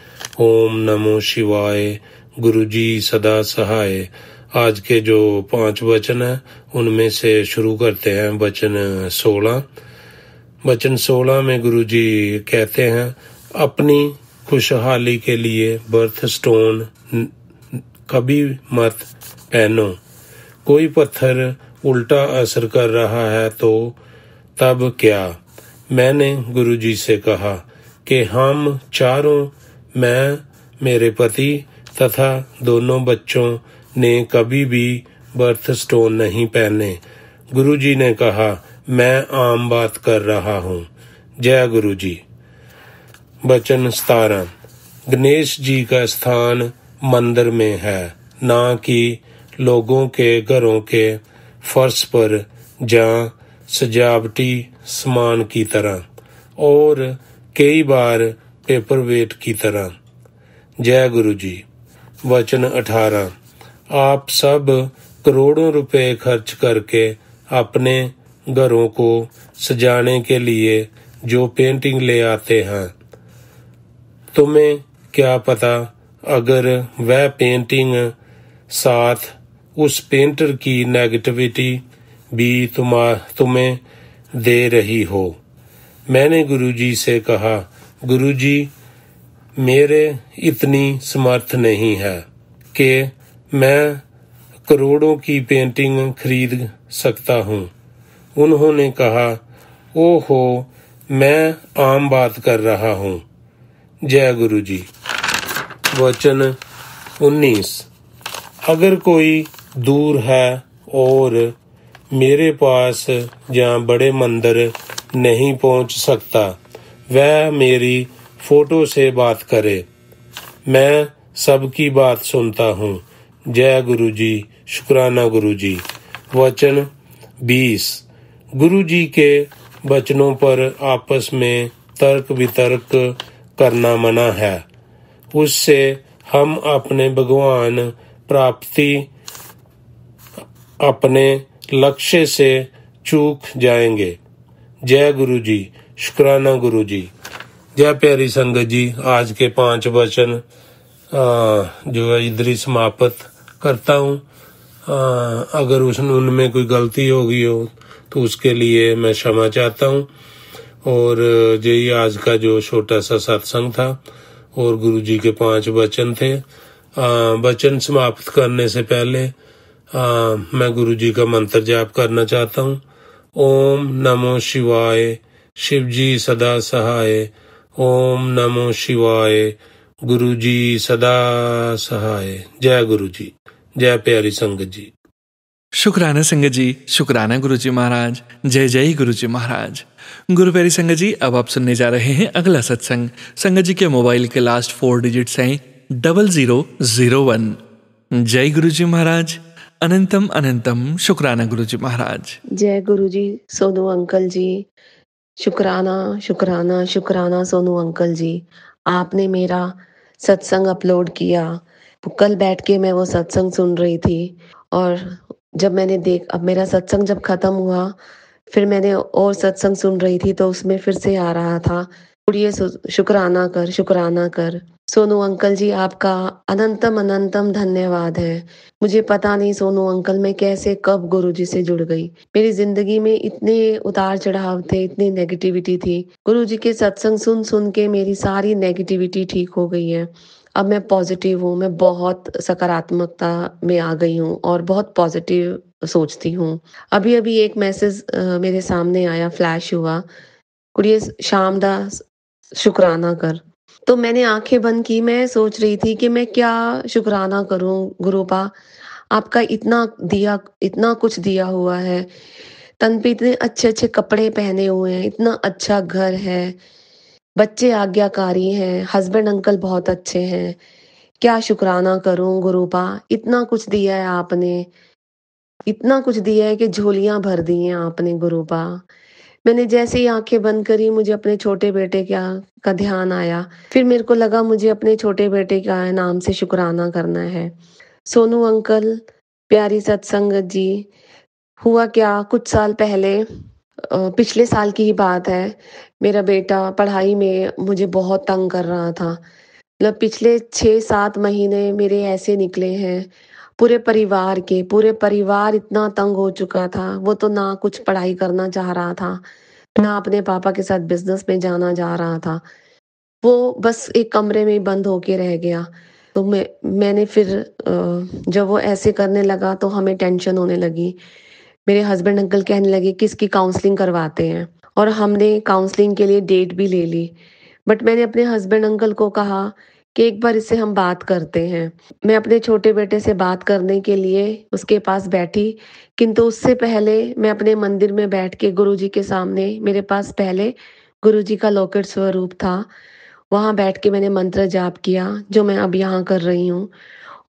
ओम नमो शिवाय, गुरु जी सदा सहाय। आज के जो 5 वचन हैं उनमें से शुरू करते हैं वचन 16। वचन 16 में गुरु जी कहते हैं, अपनी खुशहाली के लिए बर्थ स्टोन कभी मत पहनो। कोई पत्थर उल्टा असर कर रहा है तो तब क्या? मैंने गुरुजी से कहा कि हम चारों, मैं, मेरे पति तथा दोनों बच्चों ने कभी भी बर्थ स्टोन नहीं पहने। गुरुजी ने कहा, मैं आम बात कर रहा हूँ। जय गुरुजी। वचन 17। गणेश जी का स्थान मंदिर में है, ना कि लोगों के घरों के फर्श पर जहाँ सजावटी सामान की तरह और कई बार पेपरवेट की तरह। जय गुरुजी। वचन 18। आप सब करोड़ों रुपए खर्च करके अपने घरों को सजाने के लिए जो पेंटिंग ले आते हैं, तुम्हें क्या पता अगर वह पेंटिंग साथ उस पेंटर की नेगेटिविटी भी तुम्हें दे रही हो। मैंने गुरुजी से कहा, गुरुजी, मेरे इतनी समर्थ नहीं है कि मैं करोड़ों की पेंटिंग खरीद सकता हूँ। उन्होंने कहा, ओहो, मैं आम बात कर रहा हूँ। जय गुरुजी। वचन 19। अगर कोई दूर है और मेरे पास जहाँ बड़े मंदिर नहीं पहुँच सकता, वह मेरी फोटो से बात करे। मैं सबकी बात सुनता हूँ। जय गुरुजी। शुक्राना गुरुजी। वचन 20। गुरुजी के वचनों पर आपस में तर्क वितर्क करना मना है। उससे हम अपने भगवान प्राप्ति, अपने लक्ष्य से चूक जाएंगे। जय गुरुजी। शुक्राना गुरुजी। जय प्यारी संगत जी। आज के 5 वचन जो है इधर ही समाप्त करता हूँ। अगर उनमें कोई गलती हो गई हो तो उसके लिए मैं क्षमा चाहता हूँ। और यही आज का जो छोटा सा सत्संग था और गुरुजी के 5 वचन थे। वचन समाप्त करने से पहले मैं गुरुजी का मंत्र जाप करना चाहता हूँ। ओम नमो शिवाय, शिवजी सदा सहाय। ओम नमो शिवाय, गुरुजी सदा सहाय। जय गुरुजी। जय प्यारी संगत जी। शुक्राना संगत जी, शुक्राना गुरुजी महाराज। जय जय गुरुजी महाराज। गुरु प्यारी संगत जी, अब आप सुनने जा रहे हैं अगला सत्संग। संगत जी के मोबाइल के लास्ट 4 डिजिट्स हैं 0001। जय गुरुजी महाराज। अनंतम अनंतम शुक्राना गुरुजी महाराज। जय गुरुजी सोनू अंकल जी। शुक्राना शुक्राना शुक्राना सोनू अंकल जी। आपने मेरा सत्संग अपलोड किया। कल बैठ के मैं वो सत्संग सुन रही थी और जब मैंने अब मेरा सत्संग जब खत्म हुआ, फिर मैंने और सत्संग सुन रही थी तो उसमें फिर से आ रहा था, उड़िए शुक्राना कर, शुक्राना कर। सोनू अंकल जी, आपका अनंतम अनंतम धन्यवाद है। मुझे पता नहीं सोनू अंकल मैं कैसे कब गुरुजी से जुड़ गई। मेरी जिंदगी में इतने उतार चढ़ाव थे, इतनी नेगेटिविटी थी। गुरुजी के सत्संग सुन सुन के मेरी सारी नेगेटिविटी ठीक हो गई है। अब मैं पॉजिटिव हूँ, मैं बहुत सकारात्मकता में आ गई हूँ और बहुत पॉजिटिव सोचती हूँ। अभी अभी एक मैसेज मेरे सामने आया, फ्लैश हुआ, कुड़िए शाम दा शुक्राना कर। तो मैंने आंखें बंद की। मैं सोच रही थी कि मैं क्या शुक्राना करूं गुरुपा, आपका इतना दिया, इतना कुछ दिया हुआ है। तन पे इतने अच्छे अच्छे कपड़े पहने हुए हैं, इतना अच्छा घर है, बच्चे आज्ञाकारी हैं, हस्बैंड अंकल बहुत अच्छे हैं। क्या शुक्राना करूं गुरुपा, इतना कुछ दिया है आपने, इतना कुछ दिया है कि झोलियां भर दी हैं आपने गुरुपा। मैंने जैसे ही आंखें बंद करी, मुझे अपने छोटे बेटे का ध्यान आया। फिर मेरे को लगा मुझे अपने छोटे बेटे का नाम से शुक्राना करना है। सोनू अंकल, प्यारी सत्संगत जी, हुआ क्या, कुछ साल पहले, पिछले साल की ही बात है, मेरा बेटा पढ़ाई में मुझे बहुत तंग कर रहा था। मतलब पिछले 6-7 महीने मेरे ऐसे निकले हैं, पूरे परिवार इतना तंग हो चुका था। वो तो ना कुछ पढ़ाई करना चाह रहा था, ना अपने पापा के साथ बिजनेस में जाना जा रहा था। वो बस एक कमरे में ही बंद होके रह गया। तो मैंने फिर जब वो ऐसे करने लगा तो हमें टेंशन होने लगी। मेरे हस्बैंड अंकल कहने लगे कि इसकी काउंसलिंग करवाते हैं, और हमने काउंसलिंग के लिए डेट भी ले ली। बट मैंने अपने हस्बैंड अंकल को कहा कि एक बार इससे हम बात करते हैं। मैं अपने छोटे बेटे से बात करने के लिए उसके पास बैठी, किंतु उससे पहले मैं अपने मंदिर में बैठ के गुरुजी के सामने, मेरे पास पहले गुरुजी का लॉकेट स्वरूप था, वहाँ बैठ के मैंने मंत्र जाप किया, जो मैं अब यहाँ कर रही हूँ।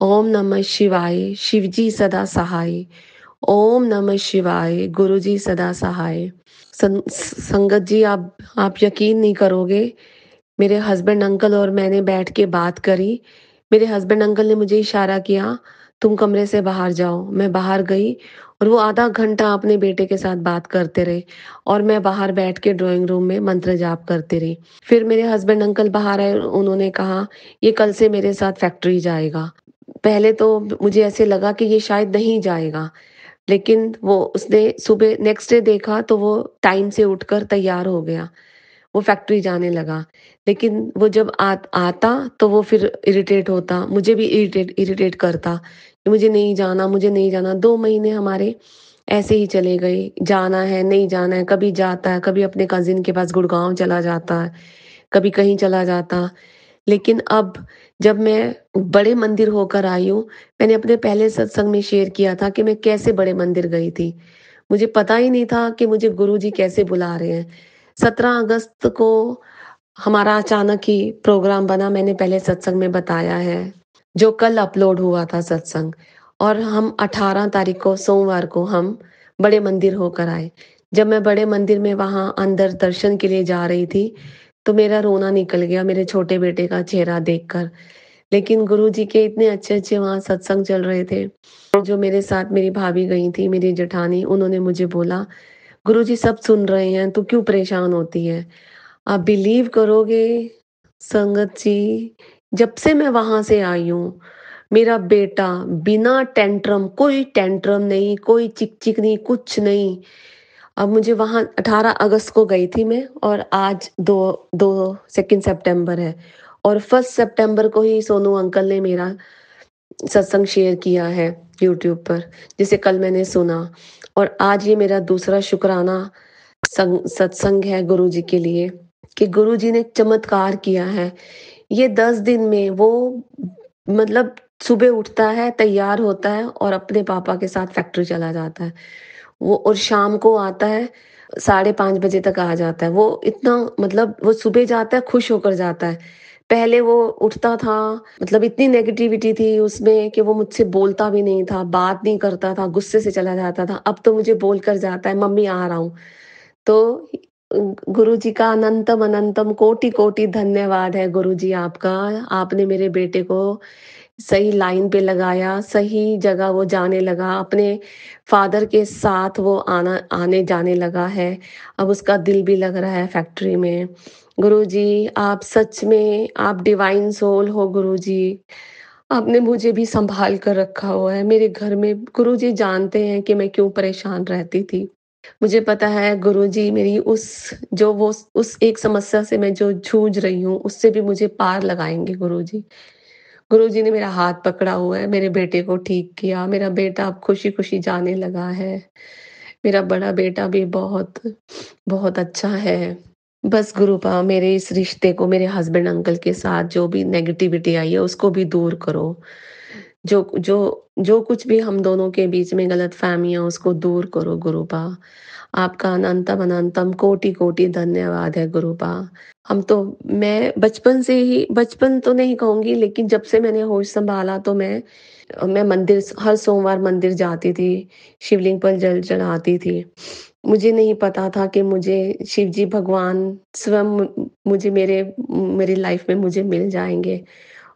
ओम नमः शिवाय, शिवजी सदा सहाय। ओम नमः शिवाय, गुरुजी सदा सहाय। संगत जी, आप यकीन नहीं करोगे, मेरे हस्बैंड अंकल और मैंने बैठ के बात करी। मेरे हस्बैंड अंकल ने मुझे इशारा किया, तुम कमरे से बाहर जाओ। मैं बाहर गई और वो आधा घंटा अपने बेटे के साथ बात करते रहे, और मैं बाहर बैठ के ड्राइंग रूम में मंत्र जाप करती रही। फिर मेरे हस्बैंड अंकल बाहर आए, उन्होंने कहा ये कल से मेरे साथ फैक्ट्री जाएगा। पहले तो मुझे ऐसे लगा कि ये शायद नहीं जाएगा, लेकिन वो उसने सुबह नेक्स्ट डे देखा तो वो टाइम से उठकर तैयार हो गया, वो फैक्ट्री जाने लगा। लेकिन वो जब आता तो वो फिर इरिटेट होता, मुझे भी इरिटेट करता कि मुझे नहीं जाना, मुझे नहीं जाना। 2 महीने हमारे ऐसे ही चले गए, जाना है नहीं जाना है, कभी जाता है, कभी अपने कजिन के पास गुड़गांव चला जाता है, कभी कहीं चला जाता। लेकिन अब जब मैं बड़े मंदिर होकर आई हूँ, मैंने अपने पहले सत्संग में शेयर किया था कि मैं कैसे बड़े मंदिर गई थी। मुझे पता ही नहीं था कि मुझे गुरुजी कैसे बुला रहे हैं। 17 अगस्त को हमारा अचानक ही प्रोग्राम बना, मैंने पहले सत्संग में बताया है, जो कल अपलोड हुआ था सत्संग। और हम 18 तारीख को सोमवार को हम बड़े मंदिर होकर आए। जब मैं बड़े मंदिर में वहां अंदर दर्शन के लिए जा रही थी, तो मेरा रोना निकल गया मेरे छोटे बेटे का चेहरा देखकर। लेकिन गुरुजी के इतने अच्छे-अच्छे वहाँ सत्संग चल रहे थे। जो मेरे साथ मेरी भाभी गई थी, मेरी जेठानी, उन्होंने मुझे बोला, गुरुजी सब सुन रहे हैं, तू क्यों परेशान होती है? आप बिलीव करोगे संगत जी, जब से मैं वहाँ से आई हूँ, मेरा बेटा बिना टेंट्रम, कोई टेंट्रम नहीं, कोई चिक-चिक नहीं, कुछ नहीं। अब मुझे वहाँ 18 अगस्त को गई थी मैं, और आज 2 सितंबर है, और 1 सितंबर को ही सोनू अंकल ने मेरा सत्संग शेयर किया है यूट्यूब पर, जिसे कल मैंने सुना। और आज ये मेरा दूसरा शुक्राना सत्संग है गुरुजी के लिए, कि गुरुजी ने चमत्कार किया है। ये 10 दिन में वो, मतलब सुबह उठता है, तैयार होता है और अपने पापा के साथ फैक्ट्री चला जाता है वो, और शाम को आता है, 5:30 बजे तक आ जाता है। वो इतना, मतलब वो सुबह जाता है, खुश होकर जाता है। पहले वो उठता था, मतलब इतनी नेगेटिविटी थी उसमें कि वो मुझसे बोलता भी नहीं था, बात नहीं करता था, गुस्से से चला जाता था। अब तो मुझे बोल कर जाता है, मम्मी आ रहा हूँ। तो गुरुजी का अनंतम अनंतम कोटि कोटि धन्यवाद है गुरुजी आपका। आपने मेरे बेटे को सही लाइन पे लगाया, सही जगह वो जाने लगा, अपने फादर के साथ वो आने जाने लगा है। अब उसका दिल भी लग रहा है फैक्ट्री में। गुरुजी आप सच में, आप डिवाइन सोल हो गुरुजी। आपने मुझे भी संभाल कर रखा हुआ है मेरे घर में। गुरुजी जानते हैं कि मैं क्यों परेशान रहती थी। मुझे पता है गुरुजी मेरी उस एक समस्या से मैं जो जूझ रही हूँ, उससे भी मुझे पार लगाएंगे गुरुजी। गुरुजी ने मेरा हाथ पकड़ा हुआ है, मेरे बेटे को ठीक किया, मेरा बेटा अब खुशी-खुशी जाने लगा है। मेरा बड़ा बेटा भी बहुत, बहुत अच्छा है। बस गुरुपा मेरे इस रिश्ते को, मेरे हस्बैंड अंकल के साथ जो भी नेगेटिविटी आई है उसको भी दूर करो। जो जो जो कुछ भी हम दोनों के बीच में गलतफ़हमियाँ, उसको दूर करो गुरुपा। आपका अनंतम अनंतम कोटि कोटि धन्यवाद है गुरुपा। हम तो, मैं बचपन से ही, बचपन तो नहीं कहूँगी, लेकिन जब से मैंने होश संभाला तो मैं मंदिर, हर सोमवार मंदिर जाती थी, शिवलिंग पर जल चढ़ाती थी। मुझे नहीं पता था कि मुझे शिव जी भगवान स्वयं मुझे मेरी लाइफ में मुझे मिल जाएँगे।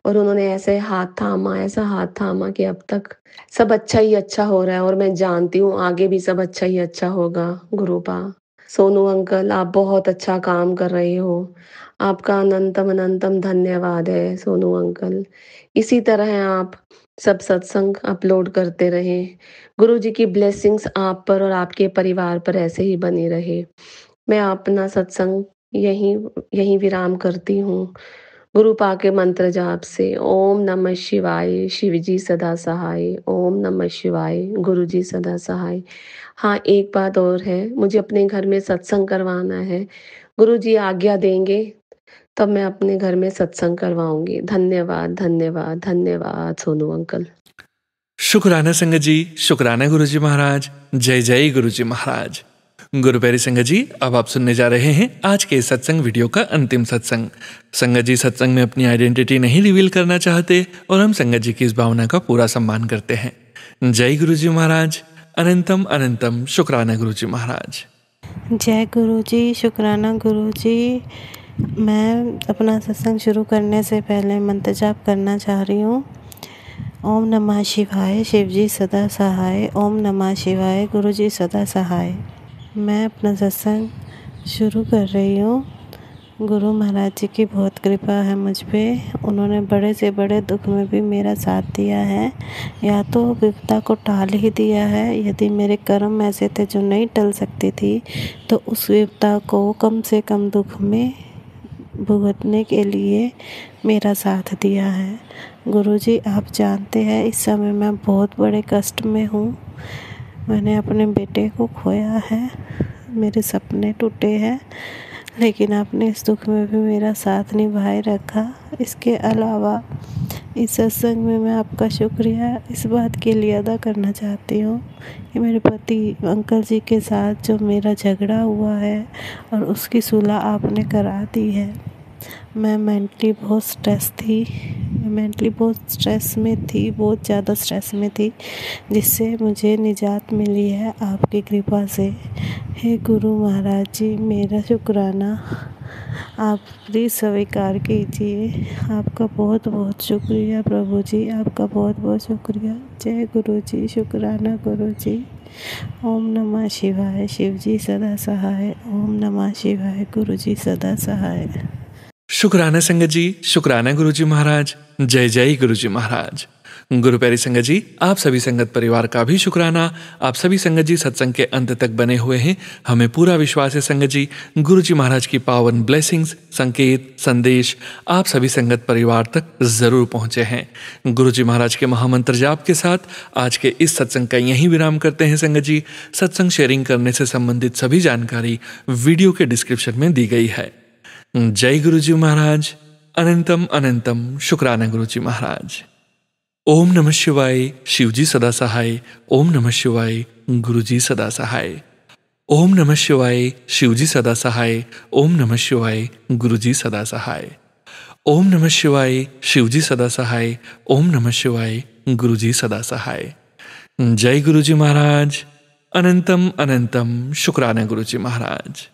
और उन्होंने ऐसे हाथ थामा, ऐसा हाथ थामा कि अब तक सब अच्छा ही अच्छा हो रहा है, और मैं जानती हूँ आगे भी सब अच्छा ही अच्छा होगा गुरुपा। सोनू अंकल, आप बहुत अच्छा काम कर रहे हो। आपका अनंतम अनंतम धन्यवाद है सोनू अंकल। इसी तरह आप सब सत्संग अपलोड करते रहें। गुरुजी की ब्लेसिंग्स आप पर और आपके परिवार पर ऐसे ही बनी रहे। मैं अपना सत्संग यहीं यहीं विराम करती हूँ। गुरु पाके मंत्र जाप से ओम नमः शिवाय, शिव जी सदा सहाय, ओम नमः शिवाय, गुरु जी सदा सहाय। हाँ, एक बात और है, मुझे अपने घर में सत्संग करवाना है। गुरु जी आज्ञा देंगे तब मैं अपने घर में सत्संग करवाऊंगी। धन्यवाद, धन्यवाद, धन्यवाद सोनू अंकल। शुक्राना संगत जी, शुक्राना गुरुजी महाराज। जय जय गुरुजी महाराज। गुरु प्यारी संगत जी, अब आप सुनने जा रहे हैं आज के सत्संग वीडियो का अंतिम सत्संग। संगत जी सत्संग में अपनी आइडेंटिटी नहीं रिवील करना चाहते और हम संगत जी की इस भावना का पूरा सम्मान करते हैं। जय गुरुजी महाराज। अनंतम अनंतम शुक्राना गुरुजी महाराज। जय गुरुजी, शुक्राना गुरुजी। मैं अपना सत्संग शुरू करने से पहले मंत्र जाप करना चाह रही हूँ। ओम नमः शिवाय, शिव जी सदा सहाय। ओम नमः शिवाय, गुरु जी सदा सहाय। मैं अपना सत्संग शुरू कर रही हूँ। गुरु महाराज जी की बहुत कृपा है मुझ पे। उन्होंने बड़े से बड़े दुख में भी मेरा साथ दिया है, या तो विपदा को टाल ही दिया है। यदि मेरे कर्म ऐसे थे जो नहीं टल सकती थी, तो उस विपदा को कम से कम दुख में भुगतने के लिए मेरा साथ दिया है। गुरुजी, आप जानते हैं इस समय मैं बहुत बड़े कष्ट में हूँ। मैंने अपने बेटे को खोया है, मेरे सपने टूटे हैं, लेकिन आपने इस दुख में भी मेरा साथ निभाए रखा। इसके अलावा इस सत्संग में मैं आपका शुक्रिया इस बात के लिए अदा करना चाहती हूँ कि मेरे पति अंकल जी के साथ जो मेरा झगड़ा हुआ है और उसकी सुलह आपने करा दी है। मैं मेंटली बहुत स्ट्रेस में थी, बहुत ज़्यादा स्ट्रेस में थी, जिससे मुझे निजात मिली है आपकी कृपा से। हे गुरु महाराज जी, मेरा शुक्राना आप प्लीज़ स्वीकार कीजिए। आपका बहुत बहुत शुक्रिया प्रभु जी, आपका बहुत बहुत शुक्रिया। जय गुरु जी, शुक्राना गुरु जी। ओम नमः शिवाय, शिव जी सदा सहाय। ओम नमः शिवाय, गुरु जी सदा सहाय। शुक्राना संगत जी, शुक्राना गुरुजी महाराज। जय जय गुरुजी महाराज। गुरु प्यारी संगत जी, आप सभी संगत परिवार का भी शुक्राना। आप सभी संगत जी सत्संग के अंत तक बने हुए हैं। हमें पूरा विश्वास है संगत जी, गुरुजी महाराज की पावन ब्लेसिंग्स, संकेत, संदेश आप सभी संगत परिवार तक जरूर पहुंचे हैं। गुरुजी महाराज के महामंत्र जाप के साथ आज के इस सत्संग का यहीं विराम करते हैं संगत जी। सत्संग शेयरिंग करने से संबंधित सभी जानकारी वीडियो के डिस्क्रिप्शन में दी गई है। जय गुरुजी महाराज। अनंतम अनंतम शुक्राना गुरुजी महाराज। ओम नमः शिवाय, शिव जी सदा सहाय। ओम नमः शिवाय, गुरु जी सदा सहाय। ओम नमः शिवाय, शिव जी सदा सहाय। ओम नमः शिवाय, गुरु जी सदा सहाय। ओम नमः शिवाय, शिव जी सदा सहाय। ओम नमः शिवाय, गुरु जी सदा सहाय। जय गुरुजी महाराज। अनंतम अनंतम शुक्राना गुरुजी महाराज।